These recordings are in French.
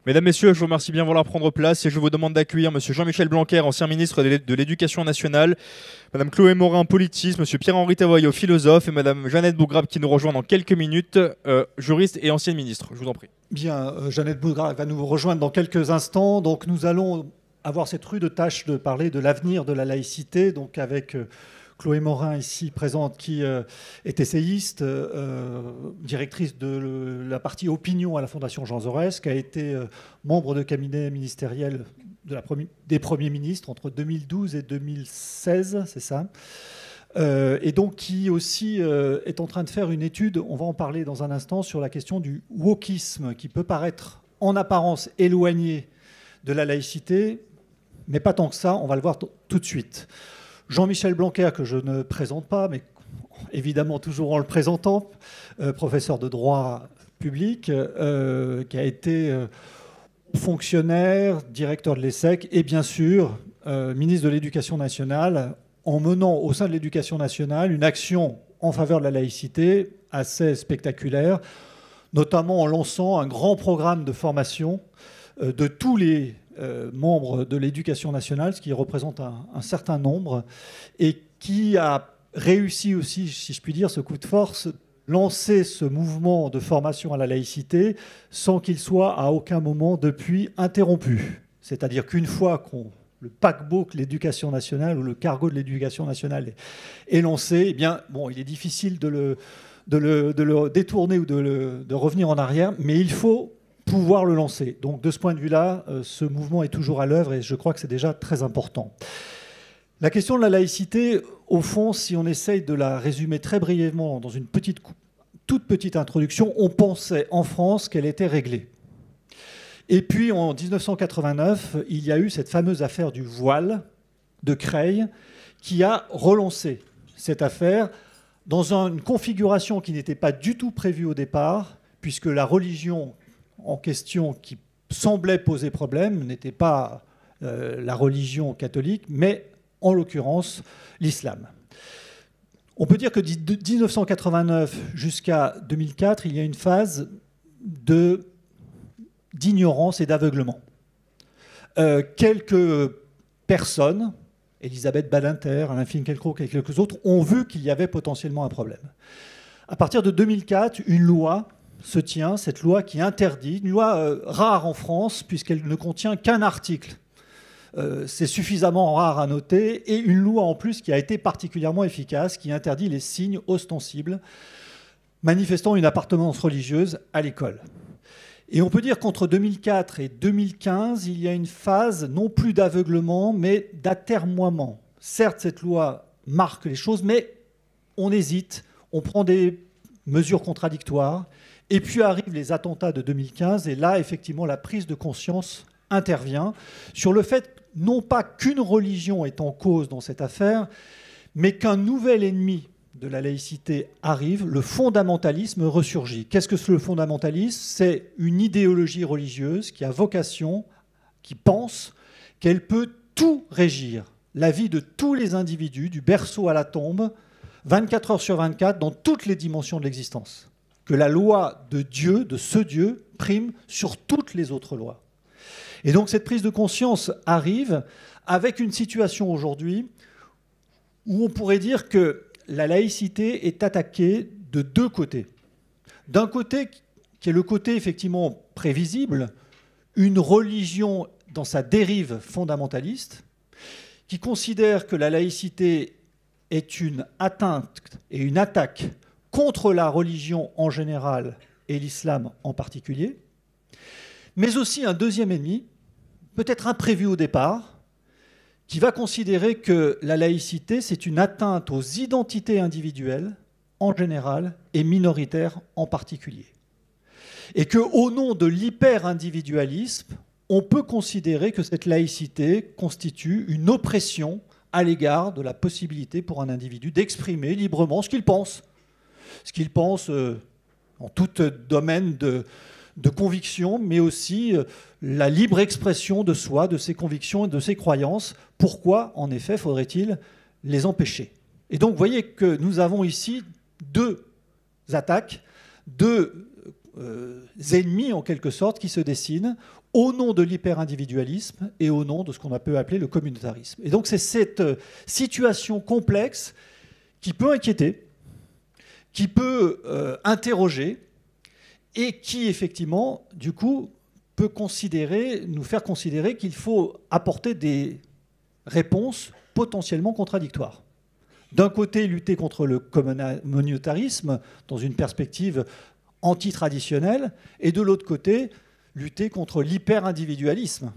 Mesdames, Messieurs, je vous remercie bien de vouloir prendre place et je vous demande d'accueillir Monsieur Jean-Michel Blanquer, ancien ministre de l'Éducation nationale, Madame Chloé Morin, politiste, Monsieur Pierre-Henri Tavoyot, philosophe, et Madame Jeannette Bougrabe qui nous rejoint dans quelques minutes, juriste et ancienne ministre. Je vous en prie. Bien, Jeannette Bougrabe va nous rejoindre dans quelques instants. Donc nous allons avoir cette rude tâche de parler de l'avenir de la laïcité, donc avec Chloé Morin ici présente qui est essayiste, directrice de la partie opinion à la Fondation Jean Jaurès, qui a été membre de cabinet ministériel des premiers ministres entre 2012 et 2016, c'est ça. Et donc qui aussi est en train de faire une étude, on va en parler dans un instant, sur la question du wokisme, qui peut paraître en apparence éloigné de la laïcité, mais pas tant que ça, on va le voir tout de suite. Jean-Michel Blanquer, que je ne présente pas, mais évidemment toujours en le présentant, professeur de droit public, qui a été fonctionnaire, directeur de l'ESSEC et bien sûr ministre de l'Éducation nationale, en menant au sein de l'Éducation nationale une action en faveur de la laïcité assez spectaculaire, notamment en lançant un grand programme de formation de tous les membres de l'Éducation nationale, ce qui représente un certain nombre, et qui a réussi aussi, si je puis dire, ce coup de force, lancer ce mouvement de formation à la laïcité sans qu'il soit à aucun moment depuis interrompu. C'est-à-dire qu'une fois le paquebot de l'éducation nationale ou le cargo de l'éducation nationale est lancé, eh bien, bon, il est difficile de le détourner ou de revenir en arrière, mais il faut pouvoir le lancer. Donc de ce point de vue-là, ce mouvement est toujours à l'œuvre et je crois que c'est déjà très important. La question de la laïcité, au fond, si on essaye de la résumer très brièvement dans une toute petite introduction, on pensait en France qu'elle était réglée. Et puis en 1989, il y a eu cette fameuse affaire du voile de Creil qui a relancé cette affaire dans une configuration qui n'était pas du tout prévue au départ, puisque la religion en question qui semblait poser problème n'était pas la religion catholique, mais en l'occurrence l'islam. On peut dire que de 1989 jusqu'à 2004, il y a une phase d'ignorance et d'aveuglement. Quelques personnes, Elisabeth Badinter, Alain Finkielkraut et quelques autres, ont vu qu'il y avait potentiellement un problème. À partir de 2004, une loi se tient, cette loi qui interdit, une loi rare en France puisqu'elle ne contient qu'un article. C'est suffisamment rare à noter, et une loi en plus qui a été particulièrement efficace, qui interdit les signes ostensibles manifestant une appartenance religieuse à l'école. Et on peut dire qu'entre 2004 et 2015, il y a une phase non plus d'aveuglement, mais d'atermoiement. Certes, cette loi marque les choses, mais on hésite, on prend des mesures contradictoires. Et puis arrivent les attentats de 2015, et là, effectivement, la prise de conscience intervient sur le fait, non pas qu'une religion est en cause dans cette affaire, mais qu'un nouvel ennemi de la laïcité arrive, le fondamentalisme ressurgit. Qu'est-ce que c'est le fondamentalisme ? C'est une idéologie religieuse qui a vocation, qui pense qu'elle peut tout régir, la vie de tous les individus, du berceau à la tombe, 24 heures sur 24, dans toutes les dimensions de l'existence. Que la loi de Dieu, de ce Dieu, prime sur toutes les autres lois. Et donc cette prise de conscience arrive avec une situation aujourd'hui où on pourrait dire que la laïcité est attaquée de deux côtés. D'un côté, qui est le côté effectivement prévisible, une religion dans sa dérive fondamentaliste, qui considère que la laïcité est une atteinte et une attaque contre la religion en général et l'islam en particulier, mais aussi un deuxième ennemi, peut-être imprévu au départ, qui va considérer que la laïcité, c'est une atteinte aux identités individuelles en général et minoritaires en particulier. Et qu'au nom de l'hyper-individualisme, on peut considérer que cette laïcité constitue une oppression à l'égard de la possibilité pour un individu d'exprimer librement ce qu'il pense. Ce qu'il pense en tout domaine de conviction, mais aussi la libre expression de soi, de ses convictions et de ses croyances. Pourquoi, en effet, faudrait-il les empêcher ? Et donc, vous voyez que nous avons ici deux attaques, deux ennemis, en quelque sorte, qui se dessinent au nom de l'hyper-individualisme et au nom de ce qu'on peut appeler le communautarisme. Et donc c'est cette situation complexe qui peut inquiéter, qui peut interroger, et qui, effectivement, du coup, peut nous faire considérer qu'il faut apporter des réponses potentiellement contradictoires. D'un côté, lutter contre le communautarisme dans une perspective anti-traditionnelle, et de l'autre côté, lutter contre l'hyper-individualisme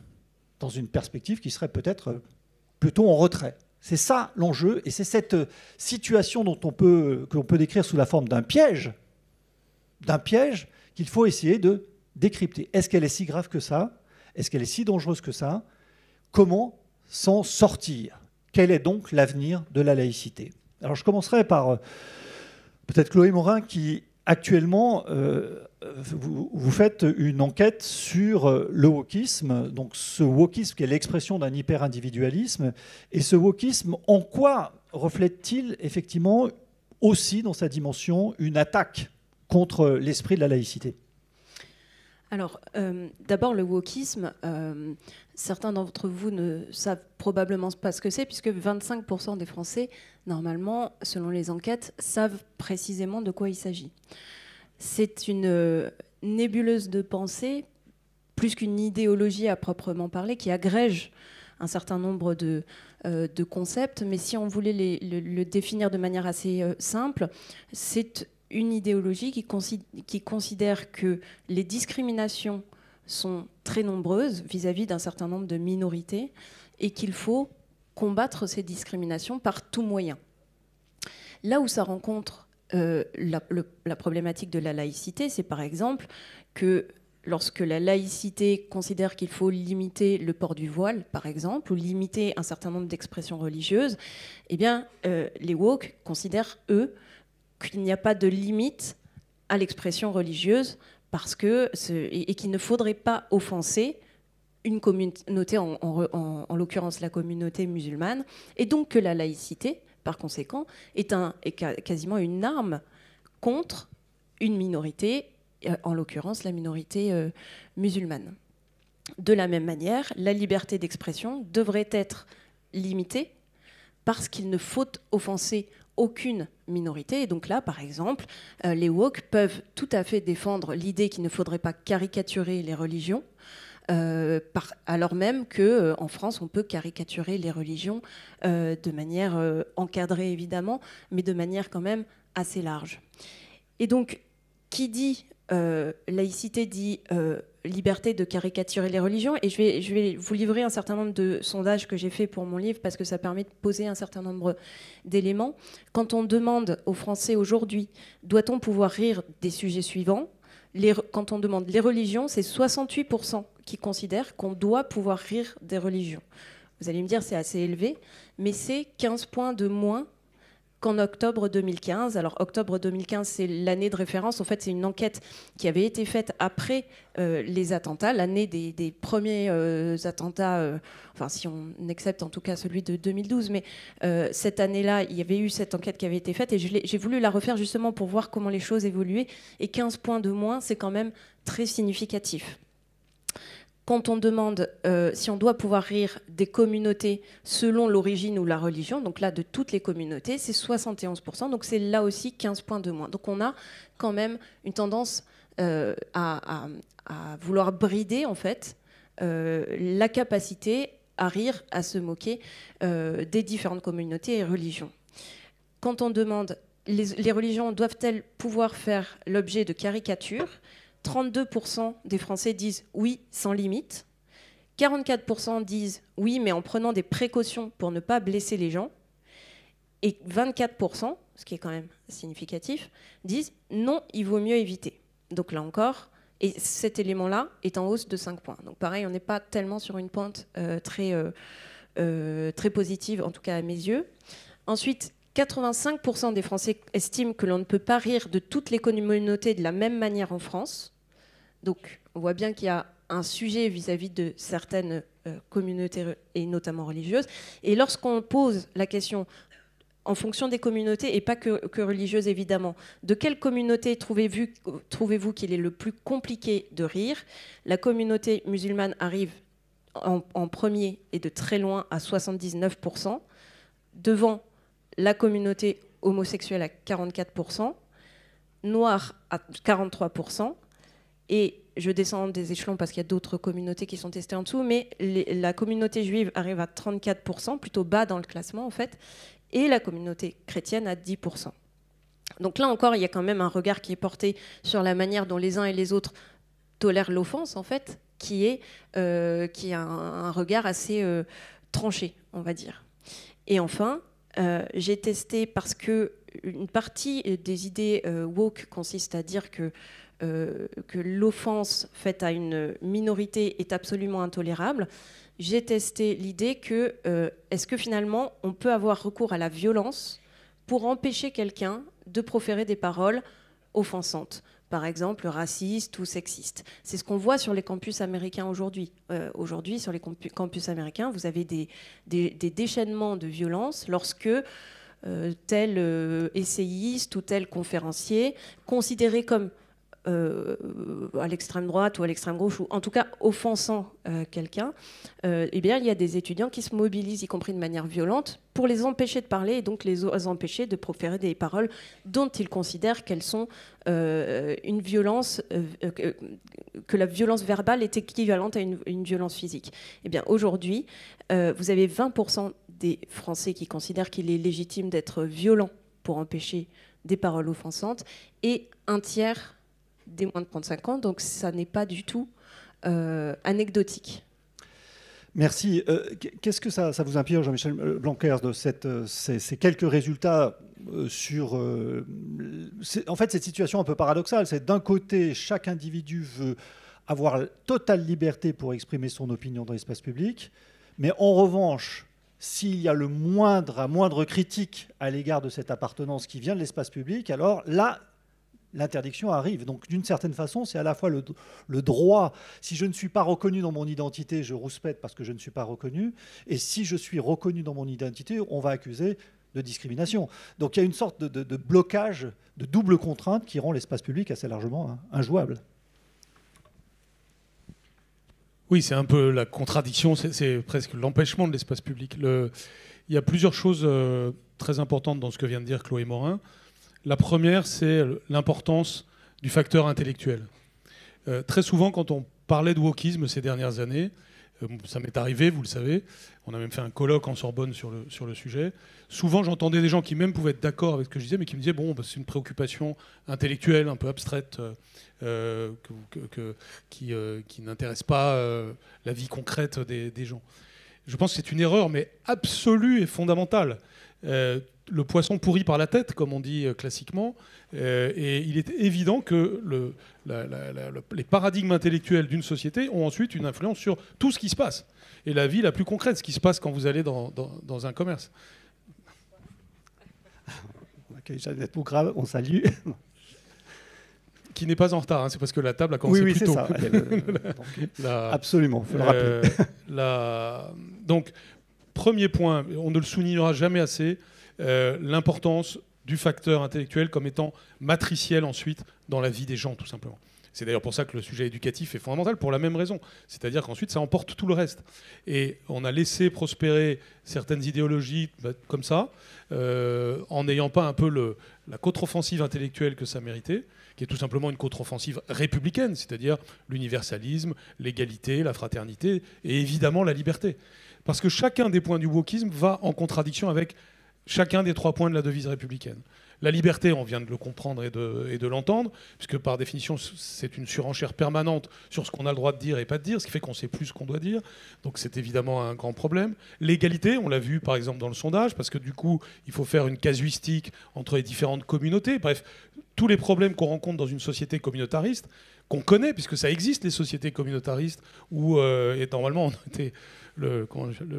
dans une perspective qui serait peut-être plutôt en retrait. C'est ça l'enjeu, et c'est cette situation que l'on peut décrire sous la forme d'un piège qu'il faut essayer de décrypter. Est-ce qu'elle est si grave que ça? Est-ce qu'elle est si dangereuse que ça? Comment s'en sortir? Quel est donc l'avenir de la laïcité? Alors je commencerai par peut-être Chloé Morin, qui actuellement, vous faites une enquête sur le wokisme, donc ce wokisme qui est l'expression d'un hyper-individualisme, et ce wokisme, en quoi reflète-t-il effectivement aussi dans sa dimension une attaque contre l'esprit de la laïcité? Alors, d'abord, le wokisme, certains d'entre vous ne savent probablement pas ce que c'est, puisque 25% des Français, normalement, selon les enquêtes, savent précisément de quoi il s'agit. C'est une nébuleuse de pensée, plus qu'une idéologie à proprement parler, qui agrège un certain nombre de concepts, mais si on voulait le définir de manière assez simple, c'est une idéologie qui considère que les discriminations sont très nombreuses vis-à-vis d'un certain nombre de minorités et qu'il faut combattre ces discriminations par tout moyen. Là où ça rencontre la problématique de la laïcité, c'est par exemple que lorsque la laïcité considère qu'il faut limiter le port du voile, par exemple, ou limiter un certain nombre d'expressions religieuses, eh bien, les woke considèrent, eux, qu'il n'y a pas de limite à l'expression religieuse et qu'il ne faudrait pas offenser une communauté, en l'occurrence la communauté musulmane, et donc que la laïcité, par conséquent, est quasiment une arme contre une minorité, en l'occurrence la minorité musulmane. De la même manière, la liberté d'expression devrait être limitée parce qu'il ne faut offenser aucune minorité. Et donc là, par exemple, les woke peuvent tout à fait défendre l'idée qu'il ne faudrait pas caricaturer les religions, alors même qu'en France, on peut caricaturer les religions de manière encadrée, évidemment, mais de manière quand même assez large. Et donc, qui dit laïcité dit liberté de caricaturer les religions. Et je vais vous livrer un certain nombre de sondages que j'ai fait pour mon livre parce que ça permet de poser un certain nombre d'éléments. Quand on demande aux Français aujourd'hui, doit-on pouvoir rire des sujets suivants? Quand on demande les religions, c'est 68% qui considèrent qu'on doit pouvoir rire des religions. Vous allez me dire c'est assez élevé, mais c'est 15 points de moins qu'en octobre 2015. Alors octobre 2015, c'est l'année de référence. En fait, c'est une enquête qui avait été faite après les attentats, l'année des premiers attentats, enfin si on accepte en tout cas celui de 2012, mais cette année-là, il y avait eu cette enquête qui avait été faite et j'ai voulu la refaire justement pour voir comment les choses évoluaient. Et 15 points de moins, c'est quand même très significatif. Quand on demande si on doit pouvoir rire des communautés selon l'origine ou la religion, donc là de toutes les communautés, c'est 71%, donc c'est là aussi 15 points de moins. Donc on a quand même une tendance à vouloir brider en fait la capacité à rire, à se moquer des différentes communautés et religions. Quand on demande les religions doivent-elles pouvoir faire l'objet de caricatures, 32% des Français disent oui sans limite, 44% disent oui mais en prenant des précautions pour ne pas blesser les gens, et 24%, ce qui est quand même significatif, disent non, il vaut mieux éviter. Donc là encore, et cet élément-là est en hausse de 5 points. Donc pareil, on n'est pas tellement sur une pente très positive, en tout cas à mes yeux. Ensuite, 85% des Français estiment que l'on ne peut pas rire de toutes les communautés de la même manière en France. Donc, on voit bien qu'il y a un sujet vis-à-vis de certaines communautés, et notamment religieuses. Et lorsqu'on pose la question en fonction des communautés, et pas que religieuses évidemment. De quelle communauté trouvez-vous qu'il est le plus compliqué de rire? La communauté musulmane arrive en premier et de très loin à 79%, devant la communauté homosexuelle à 44%, noire à 43%, et je descends des échelons parce qu'il y a d'autres communautés qui sont testées en dessous, mais la communauté juive arrive à 34%, plutôt bas dans le classement en fait, et la communauté chrétienne à 10%. Donc là encore, il y a quand même un regard qui est porté sur la manière dont les uns et les autres tolèrent l'offense en fait, qui est un regard assez tranché, on va dire. Et enfin, j'ai testé parce que une partie des idées woke consiste à dire que l'offense faite à une minorité est absolument intolérable. J'ai testé l'idée que est-ce que finalement on peut avoir recours à la violence pour empêcher quelqu'un de proférer des paroles offensantes, par exemple racistes ou sexistes. C'est ce qu'on voit sur les campus américains aujourd'hui. Aujourd'hui, sur les campus américains, vous avez des déchaînements de violence lorsque tel essayiste ou tel conférencier, considéré comme à l'extrême droite ou à l'extrême gauche, ou en tout cas offensant quelqu'un, eh bien, il y a des étudiants qui se mobilisent, y compris de manière violente, pour les empêcher de parler et donc les empêcher de proférer des paroles dont ils considèrent qu'elles sont une violence, que la violence verbale est équivalente à une violence physique. Eh bien, aujourd'hui, vous avez 20% des Français qui considèrent qu'il est légitime d'être violent pour empêcher des paroles offensantes, et un tiers des moins de 35 ans, donc ça n'est pas du tout anecdotique. Merci. Qu'est-ce que ça vous inspire, Jean-Michel Blanquer, de ces quelques résultats sur... en fait, cette situation un peu paradoxale, c'est d'un côté, chaque individu veut avoir totale liberté pour exprimer son opinion dans l'espace public, mais en revanche, s'il y a la moindre critique à l'égard de cette appartenance qui vient de l'espace public, alors là, l'interdiction arrive. Donc, d'une certaine façon, c'est à la fois le droit. Si je ne suis pas reconnu dans mon identité, je rouspète parce que je ne suis pas reconnu. Et si je suis reconnu dans mon identité, on va accuser de discrimination. Donc, il y a une sorte de blocage, de double contrainte qui rend l'espace public assez largement injouable. Oui, c'est un peu la contradiction, c'est presque l'empêchement de l'espace public. Il y a plusieurs choses très importantes dans ce que vient de dire Chloé Morin. La première, c'est l'importance du facteur intellectuel. Très souvent, quand on parlait de wokisme ces dernières années, ça m'est arrivé, vous le savez, on a même fait un colloque en Sorbonne sur le sujet. Souvent, j'entendais des gens qui même pouvaient être d'accord avec ce que je disais, mais qui me disaient, bon, c'est une préoccupation intellectuelle, un peu abstraite, qui n'intéresse pas la vie concrète des gens. Je pense que c'est une erreur, mais absolue et fondamentale. Le poisson pourrit par la tête, comme on dit classiquement, et il est évident que les paradigmes intellectuels d'une société ont ensuite une influence sur tout ce qui se passe. Et la vie la plus concrète, ce qui se passe quand vous allez dans un commerce. Ok, Jeannette Bougrave, on salue. Qui n'est pas en retard, hein, c'est parce que la table a commencé plus tôt. Oui, c'est ça. Absolument, il faut le rappeler. Donc, premier point, on ne le soulignera jamais assez, l'importance du facteur intellectuel comme étant matriciel ensuite dans la vie des gens, tout simplement. C'est d'ailleurs pour ça que le sujet éducatif est fondamental, pour la même raison. C'est-à-dire qu'ensuite, ça emporte tout le reste. Et on a laissé prospérer certaines idéologies comme ça, en n'ayant pas un peu la contre-offensive intellectuelle que ça méritait, qui est tout simplement une contre-offensive républicaine, c'est-à-dire l'universalisme, l'égalité, la fraternité et évidemment la liberté. Parce que chacun des points du wokisme va en contradiction avec chacun des 3 points de la devise républicaine. La liberté, on vient de le comprendre et de l'entendre, puisque par définition, c'est une surenchère permanente sur ce qu'on a le droit de dire et pas de dire, ce qui fait qu'on ne sait plus ce qu'on doit dire. Donc c'est évidemment un grand problème. L'égalité, on l'a vu par exemple dans le sondage, parce que du coup, il faut faire une casuistique entre les différentes communautés. Bref, tous les problèmes qu'on rencontre dans une société communautariste, qu'on connaît, puisque ça existe, les sociétés communautaristes, où et normalement on était... Le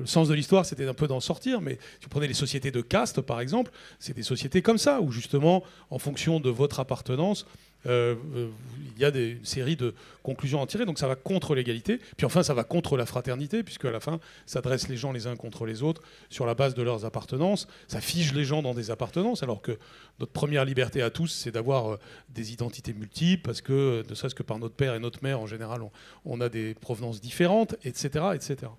sens de l'histoire, c'était un peu d'en sortir, mais si vous prenez les sociétés de caste, par exemple, c'est des sociétés comme ça, où justement, en fonction de votre appartenance, il y a une série de conclusions à en tirer. Donc ça va contre l'égalité. Puis enfin, ça va contre la fraternité, puisque à la fin, ça dresse les gens les uns contre les autres sur la base de leurs appartenances. Ça fige les gens dans des appartenances, alors que notre première liberté à tous, c'est d'avoir des identités multiples, parce que, ne serait-ce que par notre père et notre mère, en général, on a des provenances différentes, etc. etc.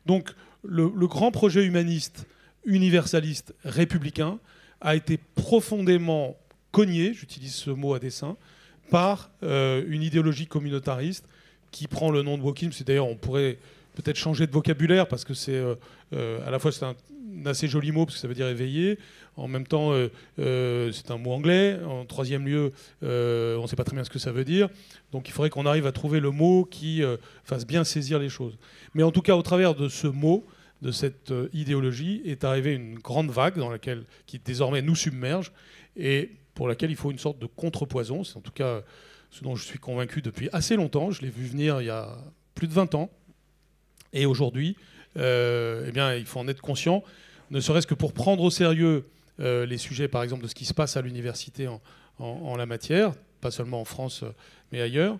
Donc le grand projet humaniste, universaliste, républicain, a été profondément cogné, j'utilise ce mot à dessein, par une idéologie communautariste qui prend le nom de wokisme. C'est d'ailleurs, on pourrait peut-être changer de vocabulaire, parce que c'est à la fois c'est un assez joli mot, parce que ça veut dire éveillé. En même temps, c'est un mot anglais. En troisième lieu, on ne sait pas très bien ce que ça veut dire. Donc il faudrait qu'on arrive à trouver le mot qui fasse bien saisir les choses. Mais en tout cas, au travers de ce mot, de cette idéologie, est arrivée une grande vague qui désormais nous submerge, et pour laquelle il faut une sorte de contrepoison. C'est en tout cas ce dont je suis convaincu depuis assez longtemps. Je l'ai vu venir il y a plus de 20 ans. Et aujourd'hui, eh bien, il faut en être conscient, ne serait-ce que pour prendre au sérieux les sujets, par exemple, de ce qui se passe à l'université en la matière, pas seulement en France, mais ailleurs.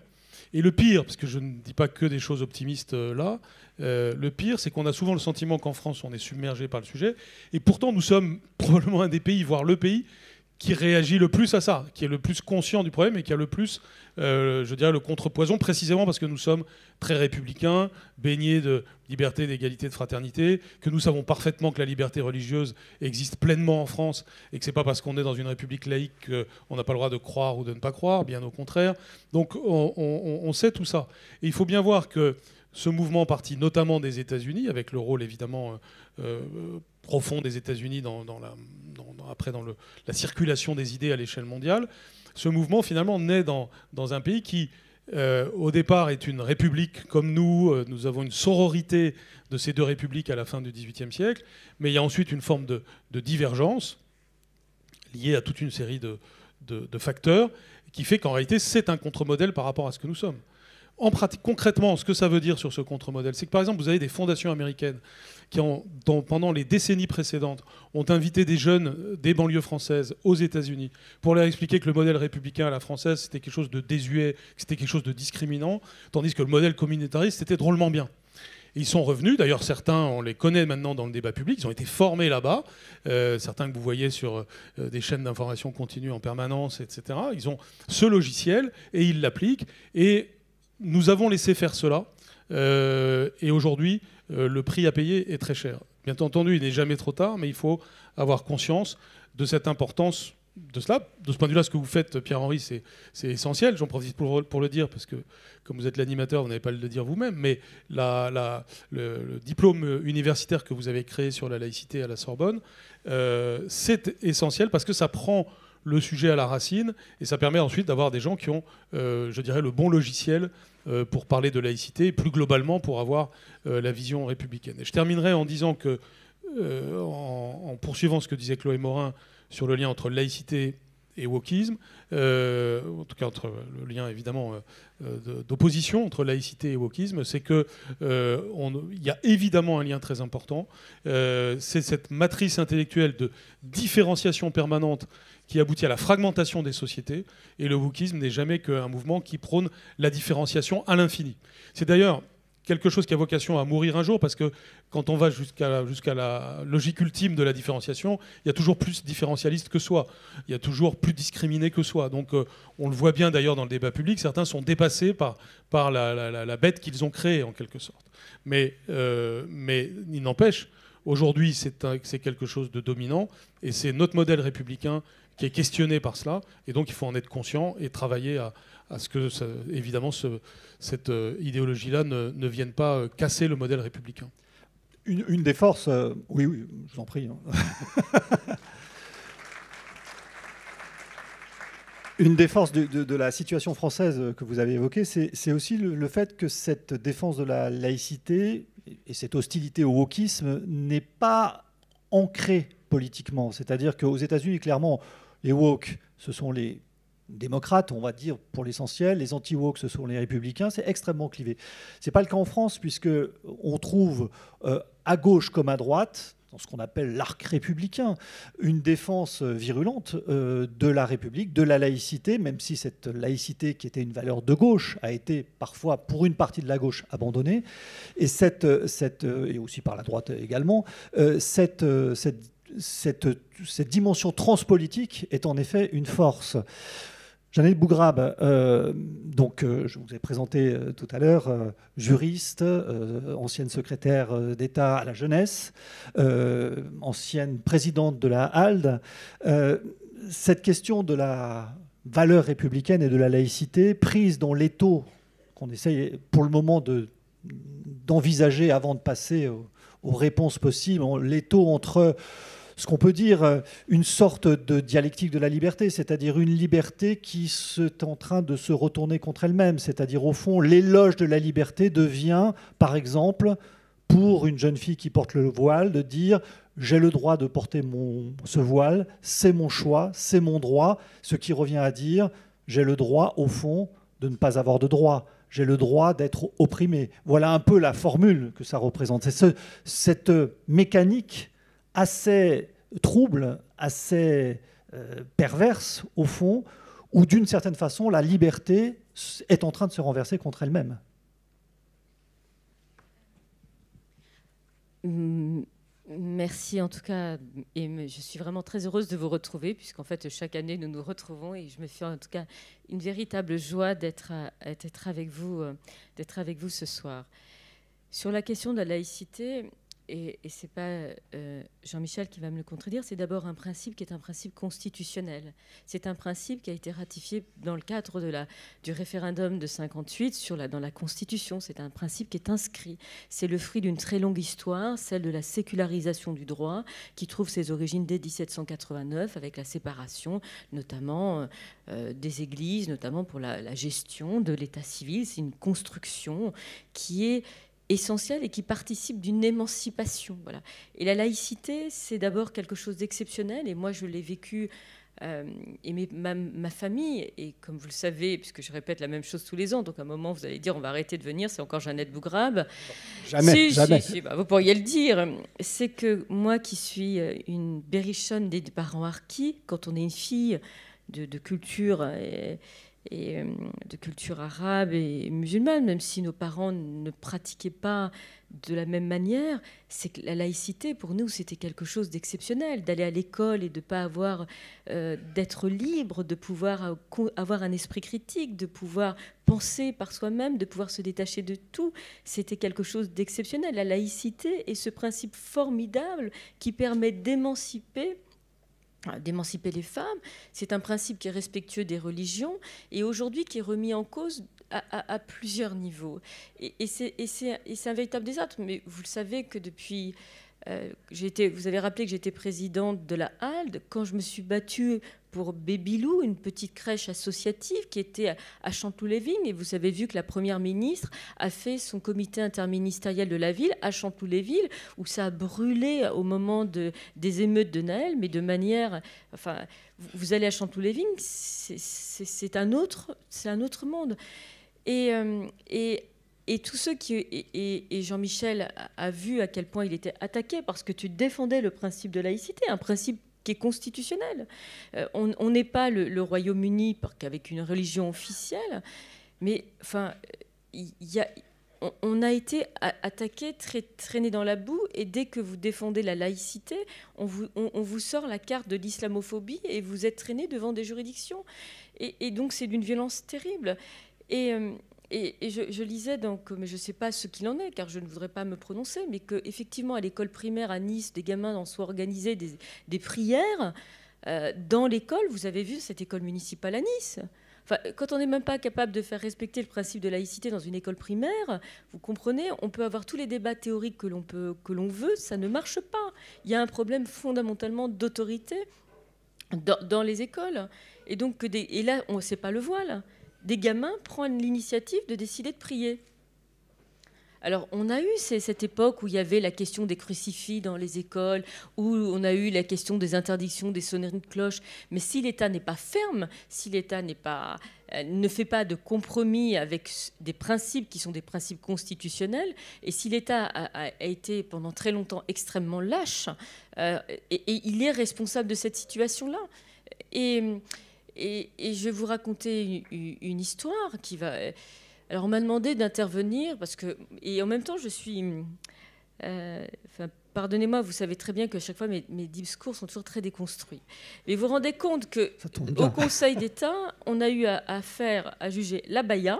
Et le pire, parce que je ne dis pas que des choses optimistes là, le pire, c'est qu'on a souvent le sentiment qu'en France, on est submergé par le sujet. Et pourtant, nous sommes probablement un des pays, voire le pays, qui réagit le plus à ça, qui est le plus conscient du problème et qui a le plus, je dirais, le contrepoison, précisément parce que nous sommes très républicains, baignés de liberté, d'égalité, de fraternité, que nous savons parfaitement que la liberté religieuse existe pleinement en France et que c'est pas parce qu'on est dans une république laïque qu'on n'a pas le droit de croire ou de ne pas croire, bien au contraire. Donc on sait tout ça. Et il faut bien voir que ce mouvement parti notamment des États-Unis, avec le rôle évidemment profond des États-Unis après dans la circulation des idées à l'échelle mondiale, ce mouvement finalement naît dans un pays qui, au départ, est une république comme nous. Nous avons une sororité de ces deux républiques à la fin du XVIIIe siècle, mais il y a ensuite une forme de divergence liée à toute une série de facteurs qui fait qu'en réalité, c'est un contre-modèle par rapport à ce que nous sommes. En pratique, concrètement, ce que ça veut dire sur ce contre-modèle, c'est que par exemple, vous avez des fondations américaines qui, pendant les décennies précédentes, ont invité des jeunes des banlieues françaises aux États-Unis pour leur expliquer que le modèle républicain à la française, c'était quelque chose de désuet, que c'était quelque chose de discriminant, tandis que le modèle communautariste, c'était drôlement bien. Et ils sont revenus, d'ailleurs certains, on les connaît maintenant dans le débat public, ils ont été formés là-bas, certains que vous voyez sur des chaînes d'information continue en permanence, etc. Ils ont ce logiciel et ils l'appliquent. Et nous avons laissé faire cela, et aujourd'hui, le prix à payer est très cher. Bien entendu, il n'est jamais trop tard, mais il faut avoir conscience de cette importance de cela. De ce point de vue-là, ce que vous faites, Pierre-Henri, c'est essentiel. J'en profite pour le dire, parce que comme vous êtes l'animateur, vous n'avez pas à le dire vous-même, mais le diplôme universitaire que vous avez créé sur la laïcité à la Sorbonne, c'est essentiel parce que ça prend le sujet à la racine, et ça permet ensuite d'avoir des gens qui ont, je dirais, le bon logiciel pour parler de laïcité, et plus globalement pour avoir la vision républicaine. Et je terminerai en disant que, en poursuivant ce que disait Chloé Morin sur le lien entre laïcité et wokisme, en tout cas entre le lien évidemment d'opposition entre laïcité et wokisme, c'est qu'il y a évidemment un lien très important. C'est cette matrice intellectuelle de différenciation permanente qui aboutit à la fragmentation des sociétés, et le wokisme n'est jamais qu'un mouvement qui prône la différenciation à l'infini. C'est d'ailleurs quelque chose qui a vocation à mourir un jour, parce que quand on va jusqu'à la logique ultime de la différenciation, il y a toujours plus différentialiste que soi, il y a toujours plus discriminé que soi. Donc on le voit bien d'ailleurs dans le débat public, certains sont dépassés par la bête qu'ils ont créée en quelque sorte. Mais il n'empêche, aujourd'hui c'est quelque chose de dominant, et c'est notre modèle républicain qui est questionné par cela, et donc il faut en être conscient et travailler à ce que, évidemment, cette idéologie-là ne vienne pas casser le modèle républicain. Une des forces... oui, je vous en prie. Une des forces de la situation française que vous avez évoquée, c'est aussi le fait que cette défense de la laïcité et cette hostilité au wokisme n'est pas ancrée politiquement. C'est-à-dire qu'aux États-Unis, clairement, les woke, ce sont les démocrates, on va dire, pour l'essentiel. Les anti-woke, ce sont les républicains. C'est extrêmement clivé. Ce n'est pas le cas en France, puisqu'on trouve à gauche comme à droite dans ce qu'on appelle l'arc républicain, une défense virulente de la République, de la laïcité, même si cette laïcité qui était une valeur de gauche a été parfois, pour une partie de la gauche, abandonnée, et et aussi par la droite également, cette dimension transpolitique est en effet une force. Jeannette Bougrab, je vous ai présenté tout à l'heure, juriste, ancienne secrétaire d'État à la jeunesse, ancienne présidente de la HALDE. Cette question de la valeur républicaine et de la laïcité prise dans l'étau qu'on essaye pour le moment d'envisager avant de passer aux réponses possibles, l'étau entre ce qu'on peut dire une sorte de dialectique de la liberté, c'est-à-dire une liberté qui est en train de se retourner contre elle-même. C'est-à-dire, au fond, l'éloge de la liberté devient, par exemple, pour une jeune fille qui porte le voile, de dire « j'ai le droit de porter ce voile, c'est mon choix, c'est mon droit », ce qui revient à dire « j'ai le droit, au fond, de ne pas avoir de droit ». J'ai le droit d'être opprimé. Voilà un peu la formule que ça représente. C'est cette mécanique assez trouble, assez perverse, au fond, où d'une certaine façon, la liberté est en train de se renverser contre elle-même. Merci en tout cas, et je suis vraiment très heureuse de vous retrouver, puisqu'en fait chaque année nous nous retrouvons, et je me fais en tout cas une véritable joie d'être avec vous ce soir. Sur la question de la laïcité, et ce n'est pas Jean-Michel qui va me le contredire, c'est d'abord un principe qui est un principe constitutionnel. C'est un principe qui a été ratifié dans le cadre du référendum de 58 dans la Constitution. C'est un principe qui est inscrit. C'est le fruit d'une très longue histoire, celle de la sécularisation du droit, qui trouve ses origines dès 1789, avec la séparation notamment des églises, notamment pour la gestion de l'état civil. C'est une construction qui est essentielle et qui participe d'une émancipation. Voilà. Et la laïcité, c'est d'abord quelque chose d'exceptionnel, et moi je l'ai vécu, et ma famille, et comme vous le savez, puisque je répète la même chose tous les ans, donc à un moment vous allez dire on va arrêter de venir, c'est encore Jeannette Bougrab. Jamais. Vous pourriez le dire. C'est que moi qui suis une berrichonne des parents harkis, quand on est une fille de culture... et de culture arabe et musulmane, même si nos parents ne pratiquaient pas de la même manière, c'est que la laïcité, pour nous, c'était quelque chose d'exceptionnel, d'aller à l'école et de ne pas avoir, d'être libre, de pouvoir avoir un esprit critique, de pouvoir penser par soi-même, de pouvoir se détacher de tout. C'était quelque chose d'exceptionnel. La laïcité est ce principe formidable qui permet d'émanciper les femmes. C'est un principe qui est respectueux des religions et aujourd'hui qui est remis en cause à plusieurs niveaux. Et c'est un véritable désastre. Mais vous le savez que depuis... vous avez rappelé que j'étais présidente de la HALDE. Quand je me suis battue pour Babylou, une petite crèche associative qui était à Chanteloup-les-Vignes, et vous avez vu que la Première ministre a fait son comité interministériel de la ville à Chanteloup-les-Vignes, où ça a brûlé au moment des émeutes de Noël, mais de manière... Enfin, vous allez à Chanteloup-les-Vignes, c'est un autre monde. Et tous ceux et Jean-Michel a vu à quel point il était attaqué parce que tu défendais le principe de laïcité, un principe qui est constitutionnel. On n'est pas le Royaume-Uni qu'avec une religion officielle, mais enfin, on a été attaqué, traîné dans la boue, et dès que vous défendez la laïcité, on vous sort la carte de l'islamophobie et vous êtes traîné devant des juridictions. Et donc c'est d'une violence terrible. Et je lisais, donc, mais je ne sais pas ce qu'il en est, car je ne voudrais pas me prononcer, mais qu'effectivement, à l'école primaire à Nice, des gamins en soient organisés des prières dans l'école. Vous avez vu cette école municipale à Nice. Enfin, quand on n'est même pas capable de faire respecter le principe de laïcité dans une école primaire, vous comprenez, on peut avoir tous les débats théoriques que l'on veut, ça ne marche pas. Il y a un problème fondamentalement d'autorité dans les écoles. Et donc, et là, c'est pas le voile. Des gamins prennent l'initiative de décider de prier. Alors, on a eu cette époque où il y avait la question des crucifix dans les écoles, où on a eu la question des interdictions des sonneries de cloches. Mais si l'État n'est pas ferme, si l'État ne fait pas de compromis avec des principes qui sont des principes constitutionnels, et si l'État a été pendant très longtemps extrêmement lâche, et il est responsable de cette situation-là. Et je vais vous raconter une histoire qui va... Alors on m'a demandé d'intervenir parce que, et en même temps je suis, pardonnez-moi, vous savez très bien que chaque fois mes discours sont toujours très déconstruits. Mais vous vous rendez compte qu'au Conseil d'État, on a eu affaire à juger l'abaya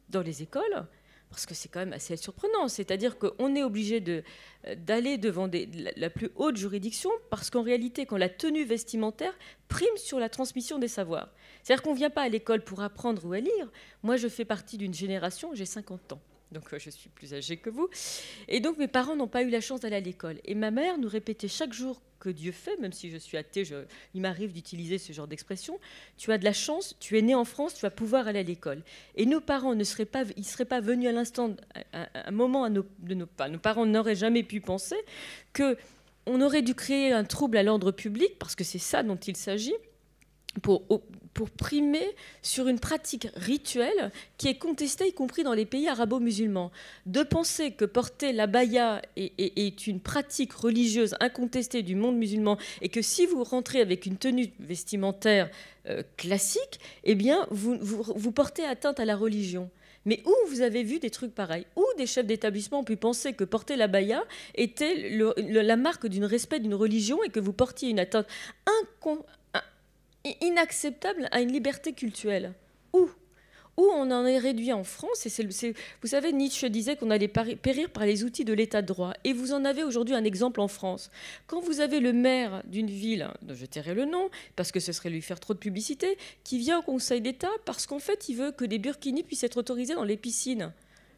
dans les écoles, parce que c'est quand même assez surprenant. C'est-à-dire qu'on est obligé d'aller devant la plus haute juridiction, parce qu'en réalité, quand la tenue vestimentaire prime sur la transmission des savoirs. C'est-à-dire qu'on ne vient pas à l'école pour apprendre ou à lire. Moi, je fais partie d'une génération, j'ai 50 ans. Donc, je suis plus âgée que vous. Et donc, mes parents n'ont pas eu la chance d'aller à l'école. Et ma mère nous répétait chaque jour que Dieu fait, même si je suis athée, il m'arrive d'utiliser ce genre d'expression. Tu as de la chance, tu es né en France, tu vas pouvoir aller à l'école. Et nos parents ne seraient pas venus à l'instant, à un moment, nos parents n'auraient jamais pu penser qu'on aurait dû créer un trouble à l'ordre public, parce que c'est ça dont il s'agit, pour primer sur une pratique rituelle qui est contestée, y compris dans les pays arabo-musulmans. De penser que porter l'abaya est une pratique religieuse incontestée du monde musulman, et que si vous rentrez avec une tenue vestimentaire classique, eh bien, vous portez atteinte à la religion. Mais où vous avez vu des trucs pareils? Où des chefs d'établissement ont pu penser que porter l'abaya était la marque d'un respect d'une religion, et que vous portiez une atteinte inacceptable à une liberté cultuelle? Où on en est réduit en France, vous savez, Nietzsche disait qu'on allait périr par les outils de l'état de droit, et vous en avez aujourd'hui un exemple en France. Quand vous avez le maire d'une ville, dont je tairai le nom, parce que ce serait lui faire trop de publicité, qui vient au Conseil d'État parce qu'en fait, il veut que des burkinis puissent être autorisés dans les piscines.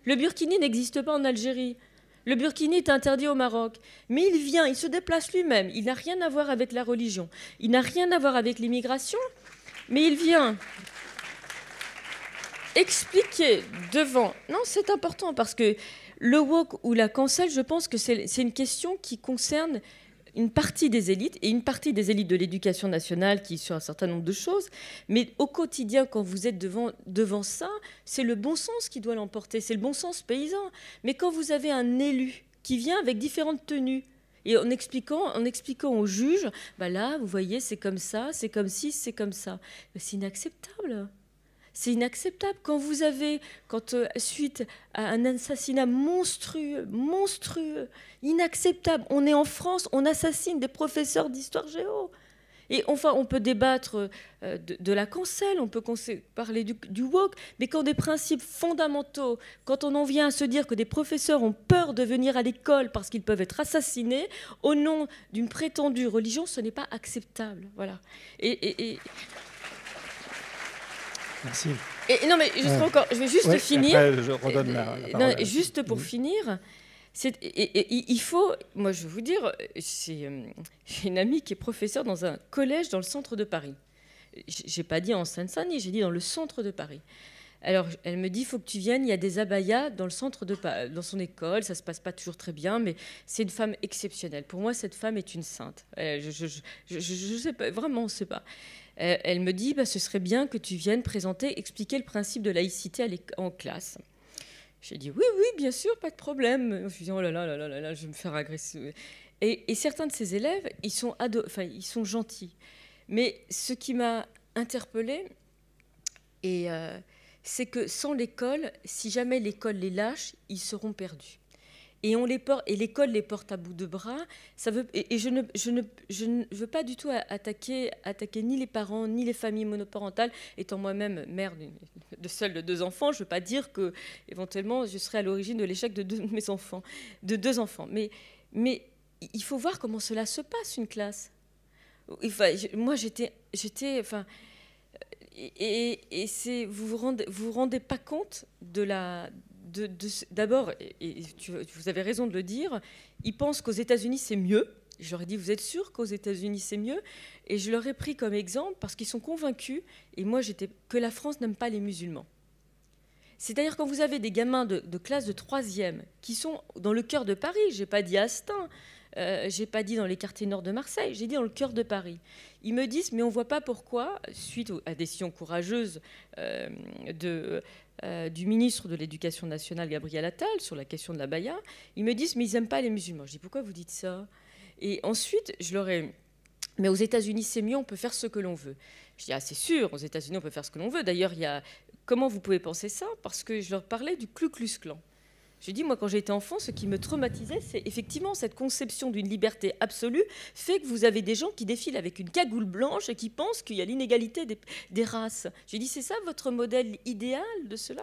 Le burkini n'existe pas en Algérie. Le burkini est interdit au Maroc. Mais il se déplace lui-même. Il n'a rien à voir avec la religion. Il n'a rien à voir avec l'immigration. Mais il vient expliquer devant... Non, c'est important, parce que le woke ou la cancel, je pense que c'est une question qui concerne une partie des élites, et une partie des élites de l'éducation nationale qui sur un certain nombre de choses. Mais au quotidien, quand vous êtes devant ça, c'est le bon sens qui doit l'emporter, c'est le bon sens paysan. Mais quand vous avez un élu qui vient avec différentes tenues, et en expliquant aux juges, bah là, vous voyez, c'est comme ça, c'est comme ci, c'est comme ça. C'est inacceptable. C'est inacceptable. Suite à un assassinat monstrueux, inacceptable, on est en France, on assassine des professeurs d'histoire géo. Et enfin, on peut débattre de la cancel, on peut parler du woke, mais quand des principes fondamentaux, quand on en vient à se dire que des professeurs ont peur de venir à l'école parce qu'ils peuvent être assassinés au nom d'une prétendue religion, ce n'est pas acceptable. Voilà. Merci. Non, mais je vais juste finir. Après, je redonne la parole. Juste pour finir, il faut... Moi, je vais vous dire, j'ai une amie qui est professeure dans un collège dans le centre de Paris. J'ai pas dit en Seine-Saint-Denis, j'ai dit dans le centre de Paris. Alors, elle me dit, il faut que tu viennes, il y a des abayas dans son école, ça se passe pas toujours très bien, mais c'est une femme exceptionnelle. Pour moi, cette femme est une sainte. Je sais pas, vraiment, on ne sait pas. Elle me dit, ce serait bien que tu viennes expliquer le principe de laïcité en classe. J'ai dit, oui, bien sûr, pas de problème. Je dis, oh là là, je vais me faire agresser. Et certains de ces élèves, ils sont gentils. Mais ce qui m'a interpellée, c'est que sans l'école, si jamais l'école les lâche, ils seront perdus. Et l'école les porte à bout de bras. Je ne veux pas du tout attaquer ni les parents, ni les familles monoparentales. Étant moi-même mère seule de 2 enfants, je ne veux pas dire que éventuellement je serai à l'origine de l'échec de 2 enfants. Mais il faut voir comment cela se passe, une classe. Moi, vous vous rendez pas compte de la... D'abord, et vous avez raison de le dire, ils pensent qu'aux États-Unis c'est mieux. Je leur ai dit, vous êtes sûr qu'aux États-Unis c'est mieux? Et je leur ai pris comme exemple parce qu'ils sont convaincus, et moi que la France n'aime pas les musulmans. C'est-à-dire quand vous avez des gamins de classe de 3e qui sont dans le cœur de Paris, j'ai pas dit à Stains, j'ai pas dit dans les quartiers nord de Marseille, j'ai dit dans le cœur de Paris. Ils me disent, mais on voit pas pourquoi, suite à des décisions courageuses du ministre de l'Éducation nationale, Gabriel Attal, sur la question de l'abaya, ils me disent, mais ils n'aiment pas les musulmans. Je dis, pourquoi vous dites ça? Et ensuite, je leur ai... Mais aux États-Unis, c'est mieux, on peut faire ce que l'on veut. Je dis, ah, c'est sûr, aux États-Unis, on peut faire ce que l'on veut. D'ailleurs, il y a... Comment vous pouvez penser ça? Parce que je leur parlais du Ku Klux Klan. J'ai dit, moi, quand j'étais enfant, ce qui me traumatisait, c'est effectivement cette conception d'une liberté absolue fait que vous avez des gens qui défilent avec une cagoule blanche et qui pensent qu'il y a l'inégalité des races. J'ai dit, c'est ça votre modèle idéal de cela?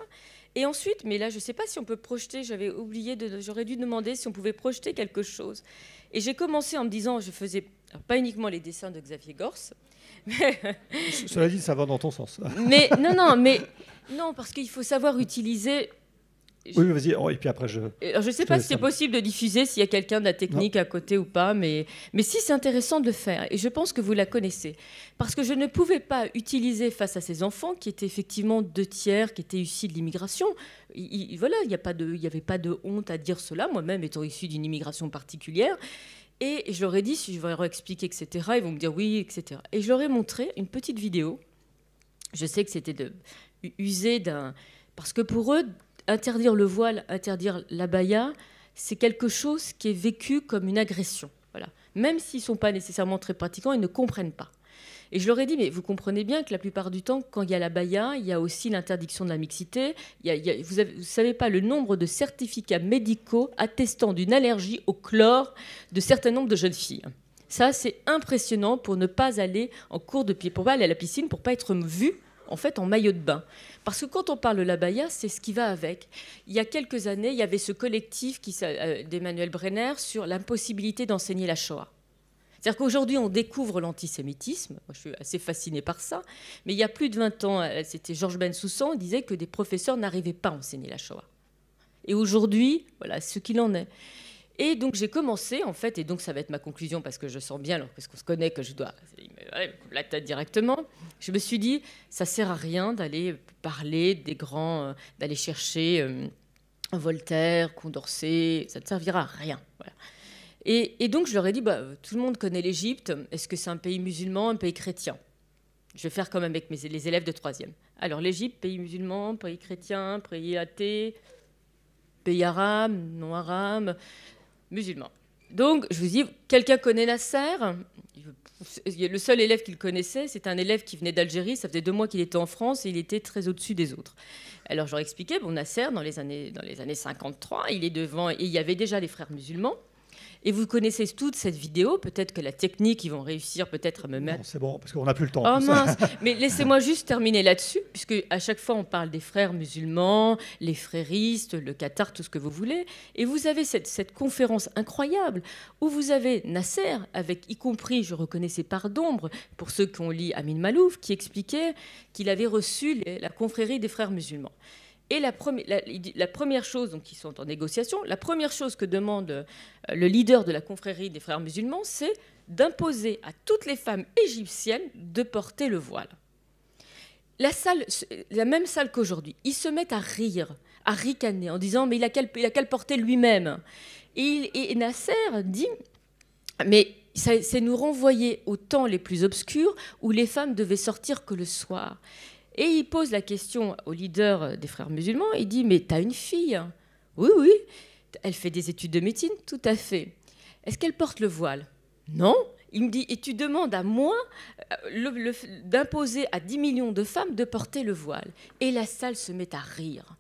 Et ensuite, mais là, je ne sais pas si on peut projeter, j'aurais dû demander si on pouvait projeter quelque chose. Et j'ai commencé en me disant, je faisais pas uniquement les dessins de Xavier Gorce, Cela dit, ça va dans ton sens. Non, parce qu'il faut savoir utiliser... Oui, mais vas-y. Oh, et puis après, je ne sais pas si c'est possible de diffuser s'il y a quelqu'un de la technique à côté ou pas, mais si, c'est intéressant de le faire. Et je pense que vous la connaissez. Parce que je ne pouvais pas utiliser face à ces enfants qui étaient effectivement 2/3, qui étaient issus de l'immigration. Voilà, il n'y avait pas de honte à dire cela, moi-même étant issue d'une immigration particulière. Et je leur ai dit, si je vais leur expliquer, etc., ils vont me dire oui, etc. Et je leur ai montré une petite vidéo. Je sais que c'était usé d'un... Parce que pour eux... Interdire le voile, interdire l'abaya, c'est quelque chose qui est vécu comme une agression. Voilà. Même s'ils ne sont pas nécessairement très pratiquants, ils ne comprennent pas. Et je leur ai dit, mais vous comprenez bien que la plupart du temps, quand il y a l'abaya, il y a aussi l'interdiction de la mixité. Vous ne savez pas le nombre de certificats médicaux attestant d'une allergie au chlore de certains nombres de jeunes filles. Ça, c'est impressionnant pour ne pas aller en cours de pied, pour ne pas aller à la piscine, pour ne pas être vu en fait en maillot de bain. Parce que quand on parle de l'abaya, c'est ce qui va avec. Il y a quelques années, il y avait ce collectif d'Emmanuel Brenner sur l'impossibilité d'enseigner la Shoah. C'est-à-dire qu'aujourd'hui, on découvre l'antisémitisme. Moi, je suis assez fascinée par ça. Mais il y a plus de 20 ans, c'était Georges Bensoussan, il disait que des professeurs n'arrivaient pas à enseigner la Shoah. Et aujourd'hui, voilà ce qu'il en est. Et donc j'ai commencé, en fait, et donc ça va être ma conclusion, parce que je sens bien, alors, parce qu'on se connaît, que je dois la tête directement, je me suis dit, ça sert à rien d'aller parler des grands, d'aller chercher Voltaire, Condorcet, ça ne servira à rien. Voilà. Et donc je leur ai dit, tout le monde connaît l'Égypte, est-ce que c'est un pays musulman, un pays chrétien? Je vais faire comme avec les élèves de 3e. Alors l'Égypte, pays musulman, pays chrétien, pays athée, pays arabe, non arabe, musulman. Donc, je vous dis, quelqu'un connaît Nasser? Le seul élève qu'il connaissait, c'est un élève qui venait d'Algérie. Ça faisait 2 mois qu'il était en France et il était très au-dessus des autres. Alors, je leur expliquais, Nasser, dans les années 53, il est devant, et il y avait déjà les frères musulmans. Et vous connaissez toute cette vidéo, peut-être que la technique, ils vont réussir peut-être à me mettre... Non, c'est bon, parce qu'on n'a plus le temps. Oh mince. Mais laissez-moi juste terminer là-dessus, puisque à chaque fois, on parle des frères musulmans, les fréristes, le Qatar, tout ce que vous voulez. Et vous avez cette conférence incroyable, où vous avez Nasser, avec y compris, je reconnaissais par d'ombre, pour ceux qui ont lu Amin Malouf, qui expliquait qu'il avait reçu la confrérie des frères musulmans. Et la première chose, donc ils sont en négociation, la première chose que demande le leader de la confrérie des frères musulmans, c'est d'imposer à toutes les femmes égyptiennes de porter le voile. La même salle qu'aujourd'hui, ils se mettent à rire, à ricaner, en disant « mais il a qu'à le porter lui-même ». Et Nasser dit « mais c'est nous renvoyer aux temps les plus obscurs où les femmes devaient sortir que le soir ». Et il pose la question au leader des frères musulmans, il dit « mais t'as une fille ?»« Oui, oui. » « Elle fait des études de médecine ?»« Tout à fait. »« Est-ce qu'elle porte le voile ?»« Non. » Il me dit « et tu demandes à moi d'imposer à 10 millions de femmes de porter le voile ?» Et la salle se met à rire.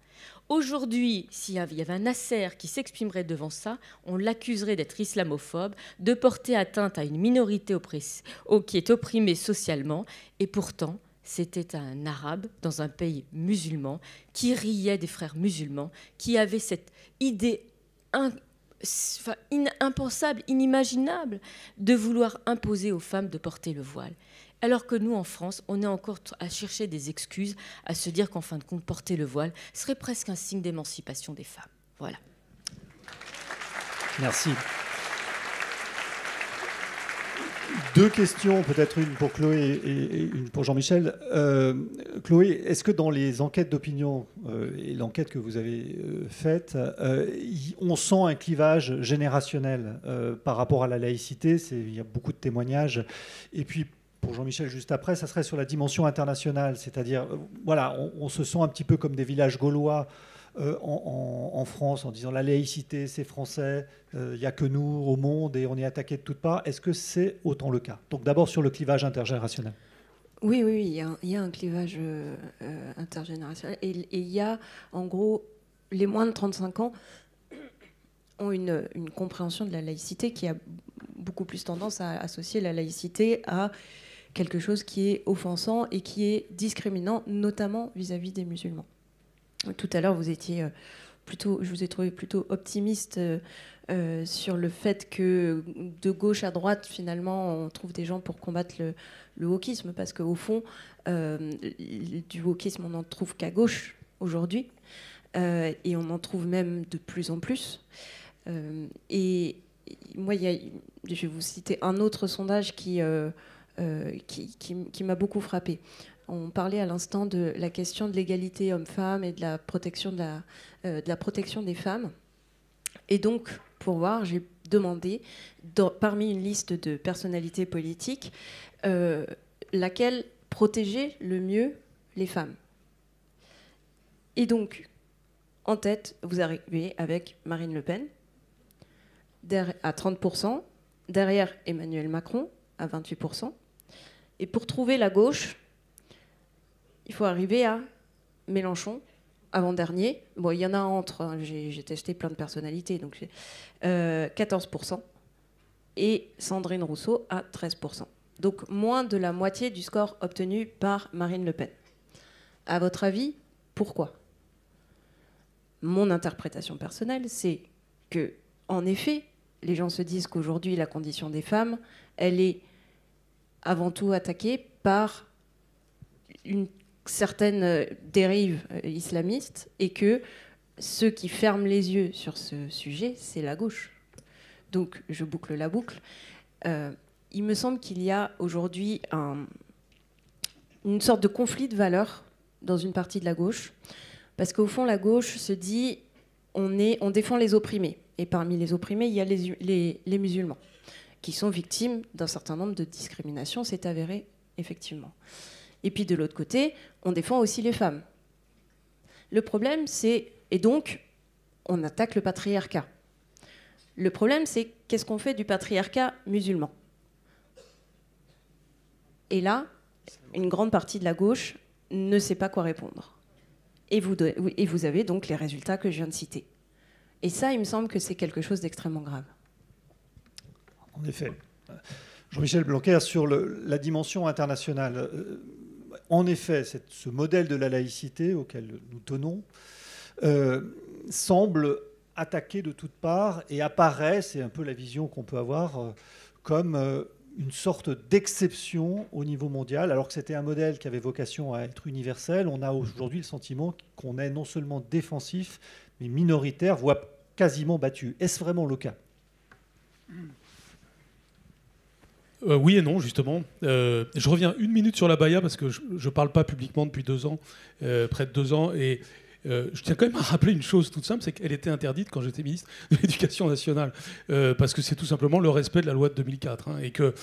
Aujourd'hui, s'il y avait un Nasser qui s'exprimerait devant ça, on l'accuserait d'être islamophobe, de porter atteinte à une minorité qui est opprimée socialement, et pourtant... C'était un arabe dans un pays musulman qui riait des frères musulmans, qui avait cette idée impensable, inimaginable, de vouloir imposer aux femmes de porter le voile. Alors que nous, en France, on est encore à chercher des excuses, à se dire qu'en fin de compte, porter le voile serait presque un signe d'émancipation des femmes. Voilà. Merci. Deux questions, peut-être une pour Chloé et une pour Jean-Michel. Chloé, est-ce que dans les enquêtes d'opinion et l'enquête que vous avez faite, on sent un clivage générationnel par rapport à la laïcité? Il y a beaucoup de témoignages. Et puis, pour Jean-Michel, juste après, ça serait sur la dimension internationale. C'est-à-dire, voilà, on se sent un petit peu comme des villages gaulois en France, en disant la laïcité, c'est français, il n'y a que nous au monde et on est attaqué de toutes parts. Est-ce que c'est autant le cas? Donc d'abord sur le clivage intergénérationnel. Oui, il y a un clivage intergénérationnel. Et il y a, en gros, les moins de 35 ans ont une compréhension de la laïcité qui a beaucoup plus tendance à associer la laïcité à quelque chose qui est offensant et qui est discriminant, notamment vis-à-vis des musulmans. Tout à l'heure, je vous ai trouvé plutôt optimiste sur le fait que de gauche à droite, finalement, on trouve des gens pour combattre le wokisme, parce qu'au fond, du wokisme, on n'en trouve qu'à gauche aujourd'hui, et on en trouve même de plus en plus. Et moi, je vais vous citer un autre sondage qui m'a beaucoup frappée. On parlait à l'instant de la question de l'égalité homme-femme et de la protection des femmes. Et donc, pour voir, j'ai demandé, parmi une liste de personnalités politiques, laquelle protégeait le mieux les femmes. Et donc, en tête, vous arrivez avec Marine Le Pen, à 30%, derrière Emmanuel Macron, à 28%. Et pour trouver la gauche, il faut arriver à Mélenchon, avant-dernier. Bon, il y en a entre, hein, j'ai testé plein de personnalités, donc 14%. Et Sandrine Rousseau à 13%. Donc moins de la moitié du score obtenu par Marine Le Pen. À votre avis, pourquoi? Mon interprétation personnelle, c'est que, en effet, les gens se disent qu'aujourd'hui, la condition des femmes, elle est avant tout attaquée par une certaines dérives islamistes, et que ceux qui ferment les yeux sur ce sujet, c'est la gauche. Donc, je boucle la boucle. Il me semble qu'il y a aujourd'hui une sorte de conflit de valeurs dans une partie de la gauche, parce qu'au fond, la gauche se dit on défend les opprimés. Et parmi les opprimés, il y a les musulmans, qui sont victimes d'un certain nombre de discriminations, c'est avéré, effectivement. Et puis de l'autre côté, on défend aussi les femmes. Le problème, et donc, on attaque le patriarcat. Le problème, c'est qu'est-ce qu'on fait du patriarcat musulman? Et là, une grande partie de la gauche ne sait pas quoi répondre. Et vous avez donc les résultats que je viens de citer. Et ça, il me semble que c'est quelque chose d'extrêmement grave. En effet. Jean-Michel Blanquer, sur la dimension internationale. En effet, ce modèle de la laïcité auquel nous tenons semble attaqué de toutes parts et apparaît, c'est un peu la vision qu'on peut avoir, comme une sorte d'exception au niveau mondial, alors que c'était un modèle qui avait vocation à être universel. On a aujourd'hui le sentiment qu'on est non seulement défensif, mais minoritaire, voire quasiment battu. Est-ce vraiment le cas ? Oui et non, justement. Je reviens une minute sur la baya parce que je ne parle pas publiquement depuis 2 ans, près de 2 ans. Et je tiens quand même à rappeler une chose toute simple, c'est qu'elle était interdite quand j'étais ministre de l'Éducation nationale. Parce que c'est tout simplement le respect de la loi de 2004. Et qu'un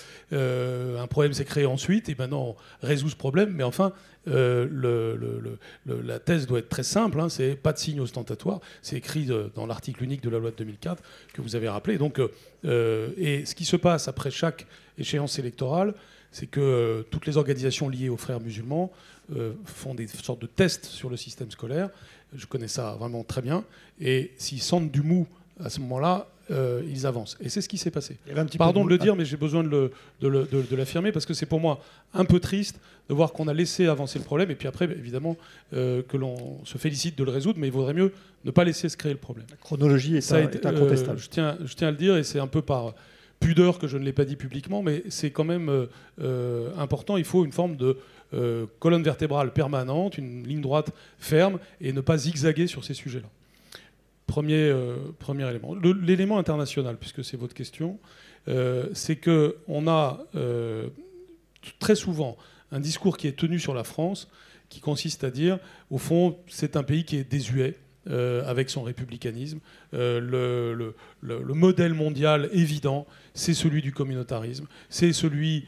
problème s'est créé ensuite, et maintenant on résout ce problème. Mais enfin, la thèse doit être très simple. C'est pas de signe ostentatoire. C'est écrit dans l'article unique de la loi de 2004 que vous avez rappelé. Donc, et ce qui se passe après chaque échéance électorale, c'est que toutes les organisations liées aux frères musulmans font des sortes de tests sur le système scolaire. Je connais ça vraiment très bien. Et s'ils sentent du mou à ce moment-là, ils avancent. Et c'est ce qui s'est passé. Pardon de le dire, mais j'ai besoin de l'affirmer parce que c'est pour moi un peu triste de voir qu'on a laissé avancer le problème et puis après, évidemment, que l'on se félicite de le résoudre, mais il vaudrait mieux ne pas laisser se créer le problème. La chronologie est incontestable. Je tiens à le dire, et c'est un peu par pudeur que je ne l'ai pas dit publiquement, mais c'est quand même important. Il faut une forme de colonne vertébrale permanente, une ligne droite ferme, et ne pas zigzaguer sur ces sujets-là. Premier élément. L'élément international, puisque c'est votre question, c'est qu'on a très souvent un discours qui est tenu sur la France qui consiste à dire, au fond, c'est un pays qui est désuet avec son républicanisme. Le modèle mondial évident, c'est celui du communautarisme, c'est celui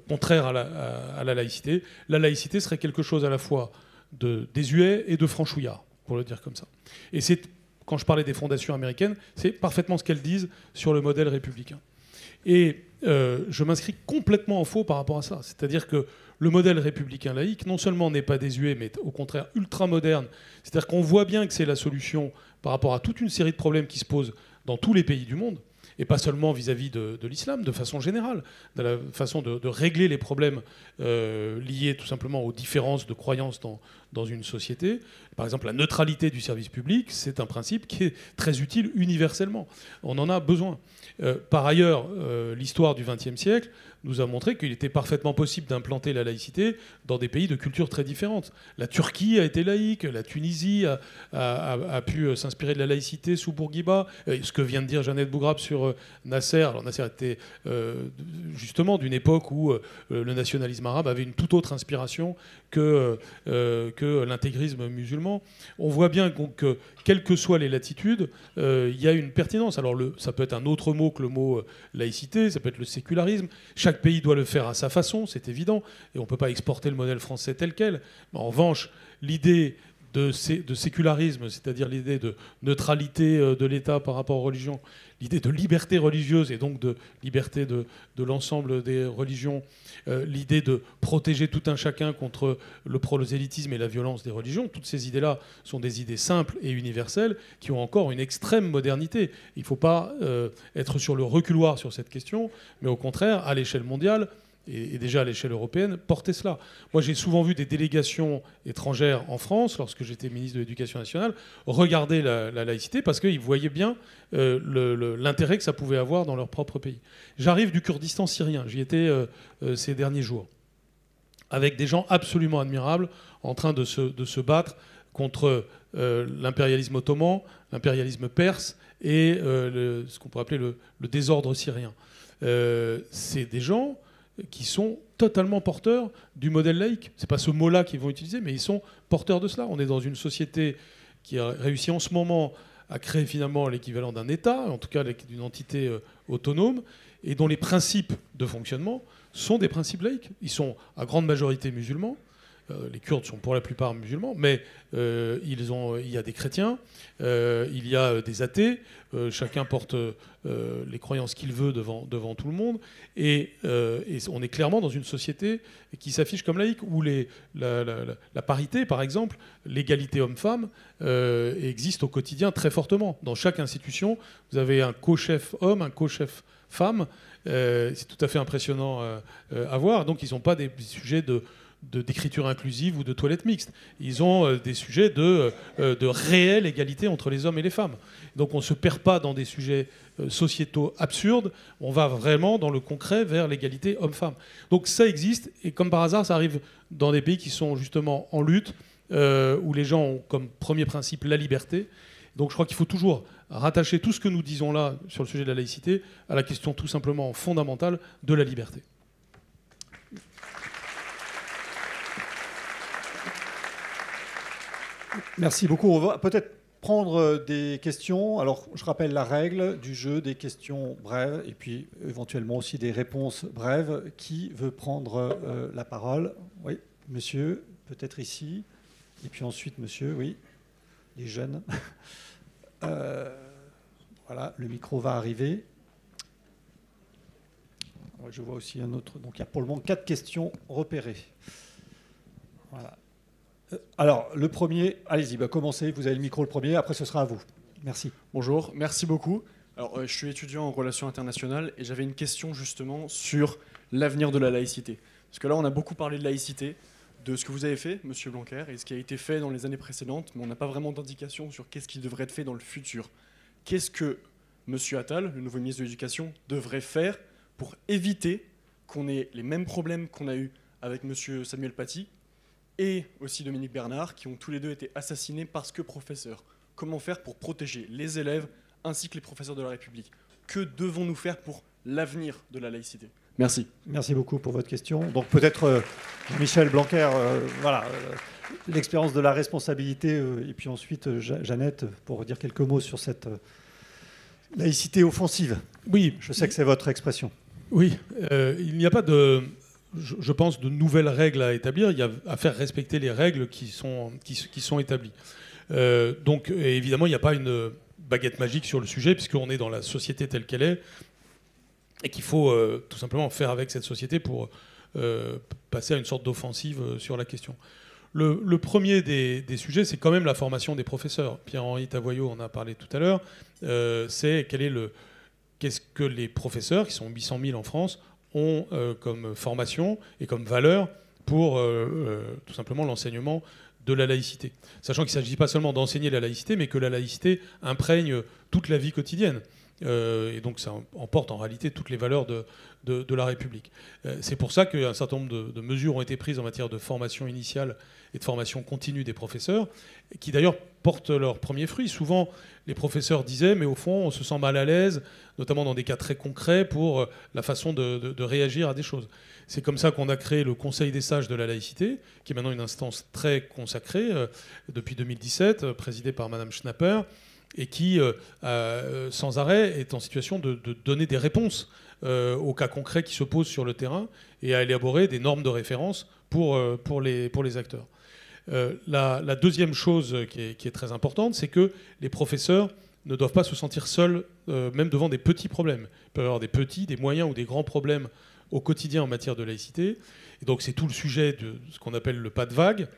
contraire à la laïcité. La laïcité serait quelque chose à la fois de désuet et de franchouillard, pour le dire comme ça. Et c'est, quand je parlais des fondations américaines, c'est parfaitement ce qu'elles disent sur le modèle républicain. Et je m'inscris complètement en faux par rapport à ça. C'est-à-dire que le modèle républicain laïque, non seulement n'est pas désuet, mais au contraire ultra moderne. C'est-à-dire qu'on voit bien que c'est la solution par rapport à toute une série de problèmes qui se posent dans tous les pays du monde, et pas seulement vis-à-vis de l'islam, de façon générale, de la façon de régler les problèmes liés tout simplement aux différences de croyances dans une société. Par exemple, la neutralité du service public, c'est un principe qui est très utile universellement. On en a besoin. Par ailleurs, l'histoire du XXe siècle nous a montré qu'il était parfaitement possible d'implanter la laïcité dans des pays de cultures très différentes. La Turquie a été laïque, la Tunisie a pu s'inspirer de la laïcité sous Bourguiba. Ce que vient de dire Jeannette Bougrab sur Nasser. Alors Nasser était justement d'une époque où le nationalisme arabe avait une toute autre inspiration que l'intégrisme musulman. On voit bien que, quelles que soient les latitudes, il y a une pertinence. Alors ça peut être un autre mot que le mot laïcité, ça peut être le sécularisme. Chaque pays doit le faire à sa façon, c'est évident, et on ne peut pas exporter le modèle français tel quel. Mais en revanche, l'idée de sécularisme, c'est-à-dire l'idée de neutralité de l'État par rapport aux religions, l'idée de liberté religieuse et donc de liberté de l'ensemble des religions, l'idée de protéger tout un chacun contre le prosélytisme et la violence des religions, toutes ces idées-là sont des idées simples et universelles qui ont encore une extrême modernité. Il ne faut pas être sur le reculoir sur cette question, mais au contraire, à l'échelle mondiale, et déjà à l'échelle européenne, porter cela. Moi, j'ai souvent vu des délégations étrangères en France, lorsque j'étais ministre de l'Éducation nationale, regarder la laïcité parce qu'ils voyaient bien l'intérêt que ça pouvait avoir dans leur propre pays. J'arrive du Kurdistan syrien, j'y étais ces derniers jours, avec des gens absolument admirables en train de se battre contre l'impérialisme ottoman, l'impérialisme perse et ce qu'on pourrait appeler le désordre syrien. C'est des gens qui sont totalement porteurs du modèle laïque. Ce n'est pas ce mot-là qu'ils vont utiliser, mais ils sont porteurs de cela. On est dans une société qui a réussi en ce moment à créer finalement l'équivalent d'un État, en tout cas d'une entité autonome, et dont les principes de fonctionnement sont des principes laïques. Ils sont à grande majorité musulmans. Les Kurdes sont pour la plupart musulmans, mais il y a des chrétiens, il y a des athées, chacun porte les croyances qu'il veut devant tout le monde, et on est clairement dans une société qui s'affiche comme laïque, où la parité, par exemple, l'égalité homme-femme, existe au quotidien très fortement. Dans chaque institution, vous avez un co-chef homme, un co-chef femme, c'est tout à fait impressionnant à voir, donc ils n'ont pas des sujets d'écriture inclusive ou de toilettes mixtes. Ils ont des sujets de réelle égalité entre les hommes et les femmes. Donc on ne se perd pas dans des sujets sociétaux absurdes, on va vraiment dans le concret vers l'égalité homme-femme. Donc ça existe, et comme par hasard, ça arrive dans des pays qui sont justement en lutte, où les gens ont comme premier principe la liberté. Donc je crois qu'il faut toujours rattacher tout ce que nous disons là sur le sujet de la laïcité à la question tout simplement fondamentale de la liberté. Merci beaucoup. On va peut-être prendre des questions. Alors, je rappelle la règle du jeu, des questions brèves et puis éventuellement aussi des réponses brèves. Qui veut prendre la parole? Oui, monsieur, peut-être ici. Et puis ensuite, monsieur, oui, les jeunes. Voilà, le micro va arriver. Je vois aussi un autre. Donc, il y a pour le moment 4 questions repérées. Voilà. Alors, le premier, allez-y, commencez, vous avez le micro le premier, après ce sera à vous. Merci. Bonjour, merci beaucoup. Alors, je suis étudiant en relations internationales et j'avais une question justement sur l'avenir de la laïcité. Parce que là, on a beaucoup parlé de laïcité, de ce que vous avez fait, Monsieur Blanquer, et ce qui a été fait dans les années précédentes, mais on n'a pas vraiment d'indication sur qu'est-ce qui devrait être fait dans le futur. Qu'est-ce que Monsieur Attal, le nouveau ministre de l'Éducation, devrait faire pour éviter qu'on ait les mêmes problèmes qu'on a eu avec Monsieur Samuel Paty et aussi Dominique Bernard, qui ont tous les deux été assassinés parce que professeurs. comment faire pour protéger les élèves ainsi que les professeurs de la République? Que devons-nous faire pour l'avenir de la laïcité? Merci. Merci beaucoup pour votre question. Donc peut-être Michel Blanquer, l'expérience de la responsabilité, et puis ensuite Jeannette, pour dire quelques mots sur cette laïcité offensive. Oui. Je sais que c'est votre expression. Oui, il n'y a pas je pense, de nouvelles règles à établir. Il y a à faire respecter les règles qui sont établies. Donc évidemment, il n'y a pas une baguette magique sur le sujet, puisqu'on est dans la société telle qu'elle est, et qu'il faut tout simplement faire avec cette société pour passer à une sorte d'offensive sur la question. Le premier des sujets, c'est quand même la formation des professeurs. Pierre-Henri Tavoyot en a parlé tout à l'heure. C'est qu'est-ce que les professeurs, qui sont 800 000 en France, ont comme formation et comme valeur pour tout simplement l'enseignement de la laïcité. Sachant qu'il ne s'agit pas seulement d'enseigner la laïcité, mais que la laïcité imprègne toute la vie quotidienne. Et donc ça emporte en réalité toutes les valeurs de la République. C'est pour ça qu'un certain nombre de mesures ont été prises en matière de formation initiale et de formation continue des professeurs, qui d'ailleurs portent leurs premiers fruits. Souvent, les professeurs disaient, mais au fond, on se sent mal à l'aise, notamment dans des cas très concrets, pour la façon de réagir à des choses. C'est comme ça qu'on a créé le Conseil des sages de la laïcité, qui est maintenant une instance très consacrée, depuis 2017, présidée par Madame Schnapper, et qui, sans arrêt, est en situation de donner des réponses aux cas concrets qui se posent sur le terrain et à élaborer des normes de référence pour les acteurs. La deuxième chose qui est très importante, c'est que les professeurs ne doivent pas se sentir seuls, même devant des petits problèmes. Il peut y avoir des petits, des moyens ou des grands problèmes au quotidien en matière de laïcité. Et donc c'est tout le sujet de ce qu'on appelle le pas de vague.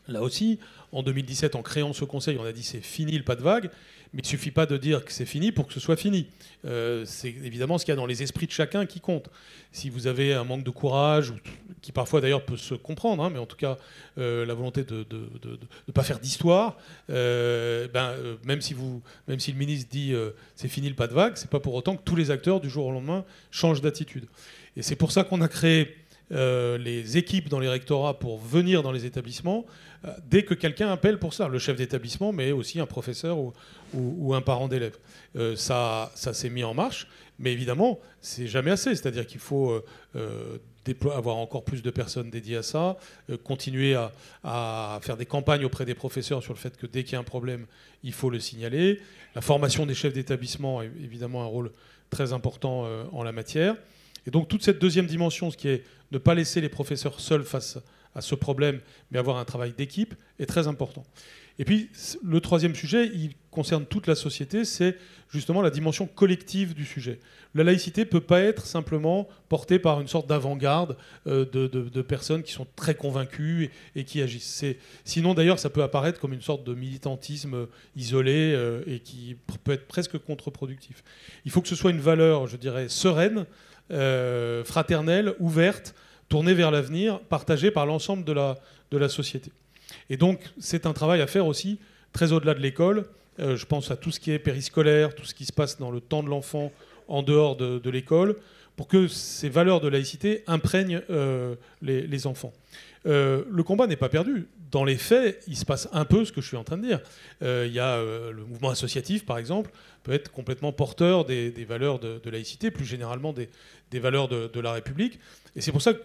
Là aussi, en 2017, en créant ce conseil, on a dit c'est fini le pas de vague, mais il ne suffit pas de dire que c'est fini pour que ce soit fini. C'est évidemment ce qu'il y a dans les esprits de chacun qui compte. Si vous avez un manque de courage, qui parfois d'ailleurs peut se comprendre, hein, mais en tout cas la volonté de ne pas faire d'histoire, même si le ministre dit c'est fini le pas de vague, c'est pas pour autant que tous les acteurs du jour au lendemain changent d'attitude. Et c'est pour ça qu'on a créé les équipes dans les rectorats pour venir dans les établissements dès que quelqu'un appelle pour ça, le chef d'établissement, mais aussi un professeur ou un parent d'élève. Ça s'est mis en marche, mais évidemment, c'est jamais assez. C'est-à-dire qu'il faut avoir encore plus de personnes dédiées à ça, continuer à faire des campagnes auprès des professeurs sur le fait que dès qu'il y a un problème, il faut le signaler. La formation des chefs d'établissement a évidemment un rôle très important en la matière. Et donc toute cette deuxième dimension, ce qui est ne pas laisser les professeurs seuls face à ce problème, mais avoir un travail d'équipe, est très important. Et puis le troisième sujet, il concerne toute la société, c'est justement la dimension collective du sujet. La laïcité ne peut pas être simplement portée par une sorte d'avant-garde de personnes qui sont très convaincues et qui agissent. Sinon d'ailleurs ça peut apparaître comme une sorte de militantisme isolé et qui peut être presque contre-productif. Il faut que ce soit une valeur, je dirais, sereine, fraternelle, ouverte, tournée vers l'avenir, partagée par l'ensemble de la société. Et donc, c'est un travail à faire aussi, très au-delà de l'école. Je pense à tout ce qui est périscolaire, tout ce qui se passe dans le temps de l'enfant, en dehors de l'école, pour que ces valeurs de laïcité imprègnent les enfants. Le combat n'est pas perdu. Dans les faits, il se passe un peu ce que je suis en train de dire. Il y a le mouvement associatif, par exemple, peut être complètement porteur des valeurs de laïcité, plus généralement des valeurs de la République. Et c'est pour ça que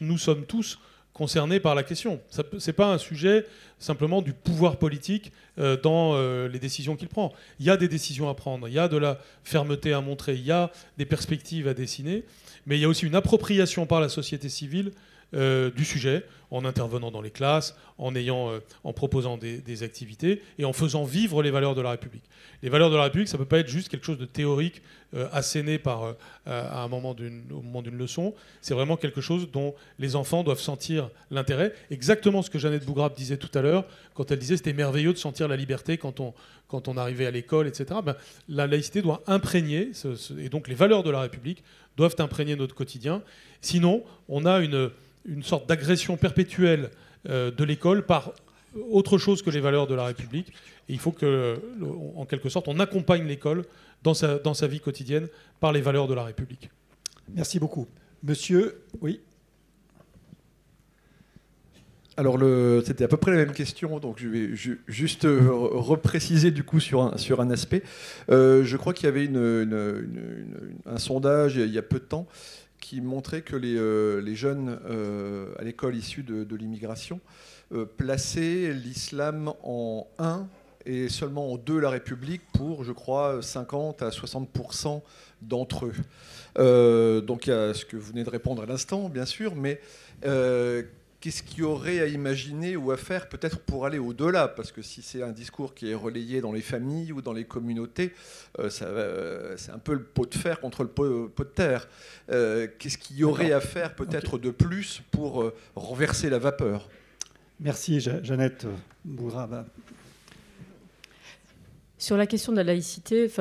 nous sommes tous concernés par la question. Ce n'est pas un sujet simplement du pouvoir politique dans les décisions qu'il prend. Il y a des décisions à prendre, il y a de la fermeté à montrer, il y a des perspectives à dessiner, mais il y a aussi une appropriation par la société civile du sujet, en intervenant dans les classes, en proposant des activités et en faisant vivre les valeurs de la République. Les valeurs de la République, ça ne peut pas être juste quelque chose de théorique asséné à un moment au moment d'une leçon. C'est vraiment quelque chose dont les enfants doivent sentir l'intérêt. Exactement ce que Jeannette Bougrab disait tout à l'heure, quand elle disait que c'était merveilleux de sentir la liberté quand on arrivait à l'école, etc. La laïcité doit imprégner, et donc les valeurs de la République doivent imprégner notre quotidien. Sinon, on a une sorte d'agression perpétuelle de l'école par autre chose que les valeurs de la République. Et il faut que, en quelque sorte, on accompagne l'école dans sa vie quotidienne par les valeurs de la République. Merci beaucoup. Monsieur, oui. Alors, c'était à peu près la même question, donc je vais juste repréciser du coup sur un aspect. Je crois qu'il y avait un sondage il y a peu de temps qui montrait que les jeunes à l'école issus de l'immigration plaçaient l'islam en 1 et seulement en 2 la République pour, je crois, 50 à 60% d'entre eux. Donc il y a ce que vous venez de répondre à l'instant, bien sûr, mais qu'est-ce qu'il y aurait à imaginer ou à faire peut-être pour aller au-delà? Parce que si c'est un discours qui est relayé dans les familles ou dans les communautés, c'est un peu le pot de fer contre le pot de terre. Qu'est-ce qu'il y aurait à faire peut-être de plus pour renverser la vapeur? Merci Jeannette Bougrab. Sur la question de la laïcité,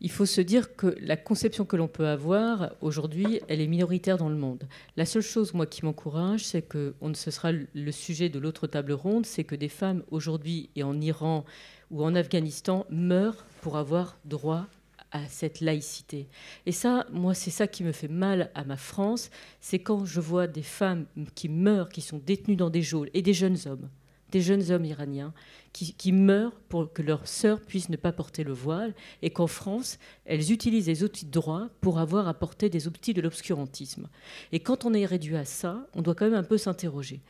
il faut se dire que la conception que l'on peut avoir aujourd'hui, elle est minoritaire dans le monde. La seule chose, moi, qui m'encourage, c'est que ce sera le sujet de l'autre table ronde, c'est que des femmes aujourd'hui et en Iran ou en Afghanistan meurent pour avoir droit à cette laïcité. Et ça, moi, c'est ça qui me fait mal à ma France, c'est quand je vois des femmes qui meurent, qui sont détenues dans des geôles, et des jeunes hommes iraniens, qui meurent pour que leurs sœurs puissent ne pas porter le voile, et qu'en France, elles utilisent les outils de droit pour avoir à porter des outils de l'obscurantisme. Et quand on est réduit à ça, on doit quand même un peu s'interroger.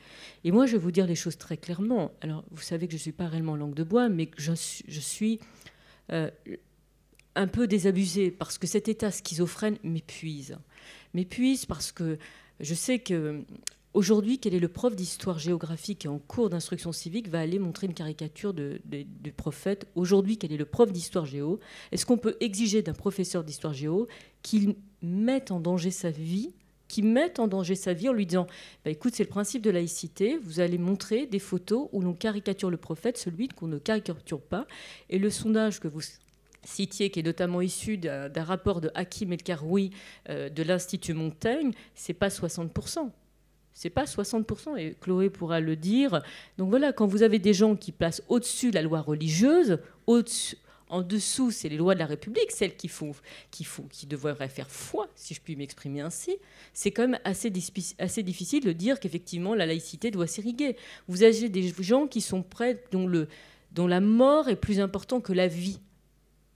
Et moi, je vais vous dire les choses très clairement. Alors, vous savez que je ne suis pas réellement langue de bois, mais que je suis un peu désabusée, parce que cet état schizophrène m'épuise. M'épuise parce que je sais que aujourd'hui, quel est le prof d'histoire-géographie qui est en cours d'instruction civique va aller montrer une caricature du prophète? Aujourd'hui, quel est le prof d'histoire-géo? Est-ce qu'on peut exiger d'un professeur d'histoire-géo qu'il mette en danger sa vie, en lui disant écoute, c'est le principe de laïcité, vous allez montrer des photos où l'on caricature le prophète, celui qu'on ne caricature pas. Et le sondage que vous citiez, qui est notamment issu d'un rapport de Hakim El-Karoui de l'Institut Montaigne, c'est pas 60%. C'est pas 60%, et Chloé pourra le dire. Donc voilà, quand vous avez des gens qui placent au-dessus la loi religieuse, en dessous, c'est les lois de la République, celles qui devraient faire foi, si je puis m'exprimer ainsi, c'est quand même assez difficile de dire qu'effectivement la laïcité doit s'irriguer. Vous avez des gens qui sont prêts, dont la mort est plus importante que la vie.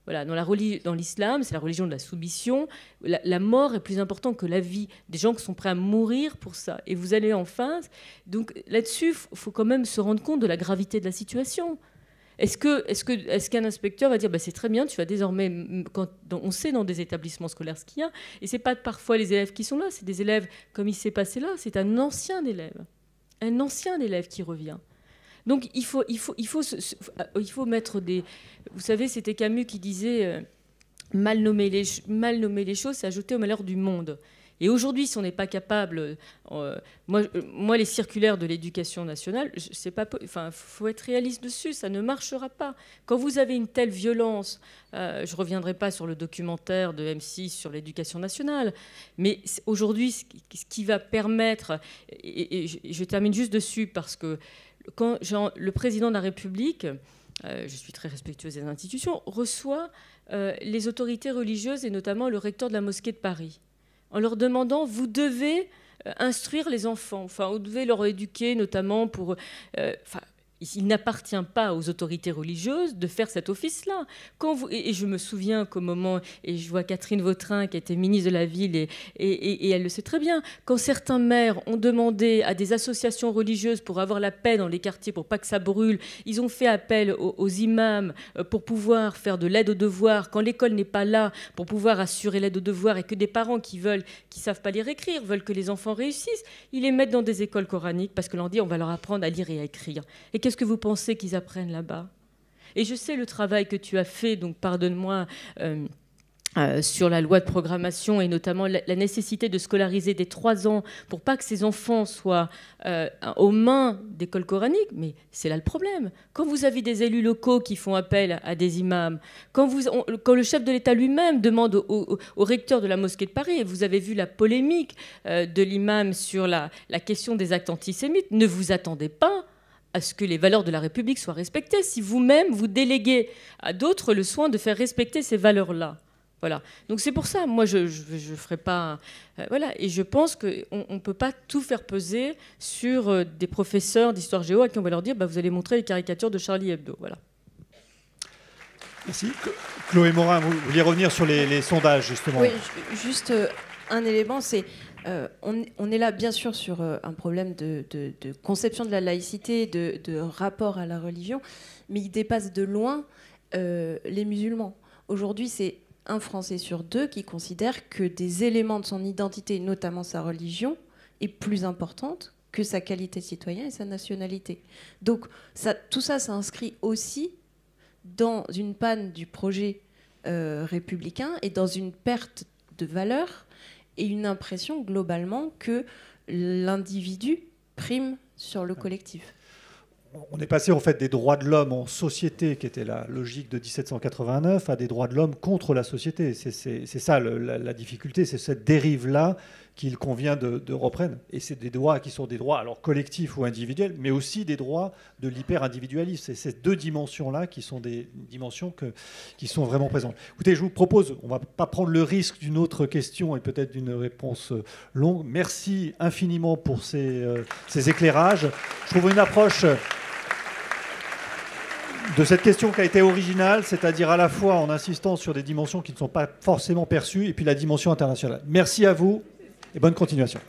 Voilà, dans l'islam, c'est la religion de la soumission. La mort est plus importante que la vie. Des gens qui sont prêts à mourir pour ça. Et vous allez en face. Donc là-dessus, il faut quand même se rendre compte de la gravité de la situation. Est-ce qu'un inspecteur va dire c'est très bien, tu vas désormais, on sait dans des établissements scolaires ce qu'il y a, et c'est pas parfois les élèves qui sont là, c'est des élèves comme il s'est passé là, c'est un ancien élève qui revient. Donc il faut mettre des... Vous savez, c'était Camus qui disait mal nommer les choses, c'est ajouter au malheur du monde. Et aujourd'hui, si on n'est pas capable... moi, les circulaires de l'éducation nationale, faut être réaliste dessus, ça ne marchera pas. Quand vous avez une telle violence, je ne reviendrai pas sur le documentaire de M6 sur l'éducation nationale, mais aujourd'hui, ce qui va permettre... Et je termine juste dessus, parce que quand le président de la République, je suis très respectueuse des institutions, reçoit les autorités religieuses et notamment le recteur de la mosquée de Paris, en leur demandant, vous devez instruire les enfants, vous devez leur éduquer notamment pour... il n'appartient pas aux autorités religieuses de faire cet office-là. Et je me souviens qu'au moment, et je vois Catherine Vautrin qui était ministre de la Ville, et elle le sait très bien, quand certains maires ont demandé à des associations religieuses pour avoir la paix dans les quartiers, pour pas que ça brûle, ils ont fait appel aux imams pour pouvoir faire de l'aide aux devoirs, quand l'école n'est pas là, pour pouvoir assurer l'aide aux devoirs, et que des parents qui savent pas lire et écrire, veulent que les enfants réussissent, ils les mettent dans des écoles coraniques parce que l'on dit on va leur apprendre à lire et à écrire. Et qu'est-ce que vous pensez qu'ils apprennent là-bas? Et je sais le travail que tu as fait, donc pardonne-moi, sur la loi de programmation et notamment la nécessité de scolariser dès 3 ans pour pas que ces enfants soient aux mains d'écoles coraniques. Mais c'est là le problème. Quand vous avez des élus locaux qui font appel à des imams, quand le chef de l'État lui-même demande au recteur de la mosquée de Paris, et vous avez vu la polémique de l'imam sur la question des actes antisémites, ne vous attendez pas à ce que les valeurs de la République soient respectées, si vous-même vous déléguez à d'autres le soin de faire respecter ces valeurs-là. Voilà. Donc c'est pour ça, moi je ferai pas, voilà. Et je pense qu'on ne peut pas tout faire peser sur des professeurs d'histoire géo à qui on va leur dire, vous allez montrer les caricatures de Charlie Hebdo, voilà. Merci. Chloé Morin, vous vouliez revenir sur les sondages justement. Oui, juste un élément, c'est on est là bien sûr sur un problème de conception de la laïcité, de rapport à la religion, mais il dépasse de loin les musulmans. Aujourd'hui, c'est un Français sur deux qui considère que des éléments de son identité, notamment sa religion, est plus importante que sa qualité de citoyen et sa nationalité. Donc tout ça s'inscrit aussi dans une panne du projet républicain et dans une perte de valeur et une impression globalement que l'individu prime sur le collectif. On est passé en fait des droits de l'homme en société, qui était la logique de 1789, à des droits de l'homme contre la société. C'est ça la difficulté, c'est cette dérive-là qu'il convient de reprendre. Et c'est des droits qui sont des droits alors collectifs ou individuels, mais aussi des droits de l'hyper-individualisme. C'est ces deux dimensions-là qui sont des dimensions qui sont vraiment présentes. Écoutez, je vous propose, on ne va pas prendre le risque d'une autre question et peut-être d'une réponse longue. Merci infiniment pour ces éclairages. Je trouve une approche de cette question qui a été originale, c'est-à-dire à la fois en insistant sur des dimensions qui ne sont pas forcément perçues et puis la dimension internationale. Merci à vous et bonne continuation.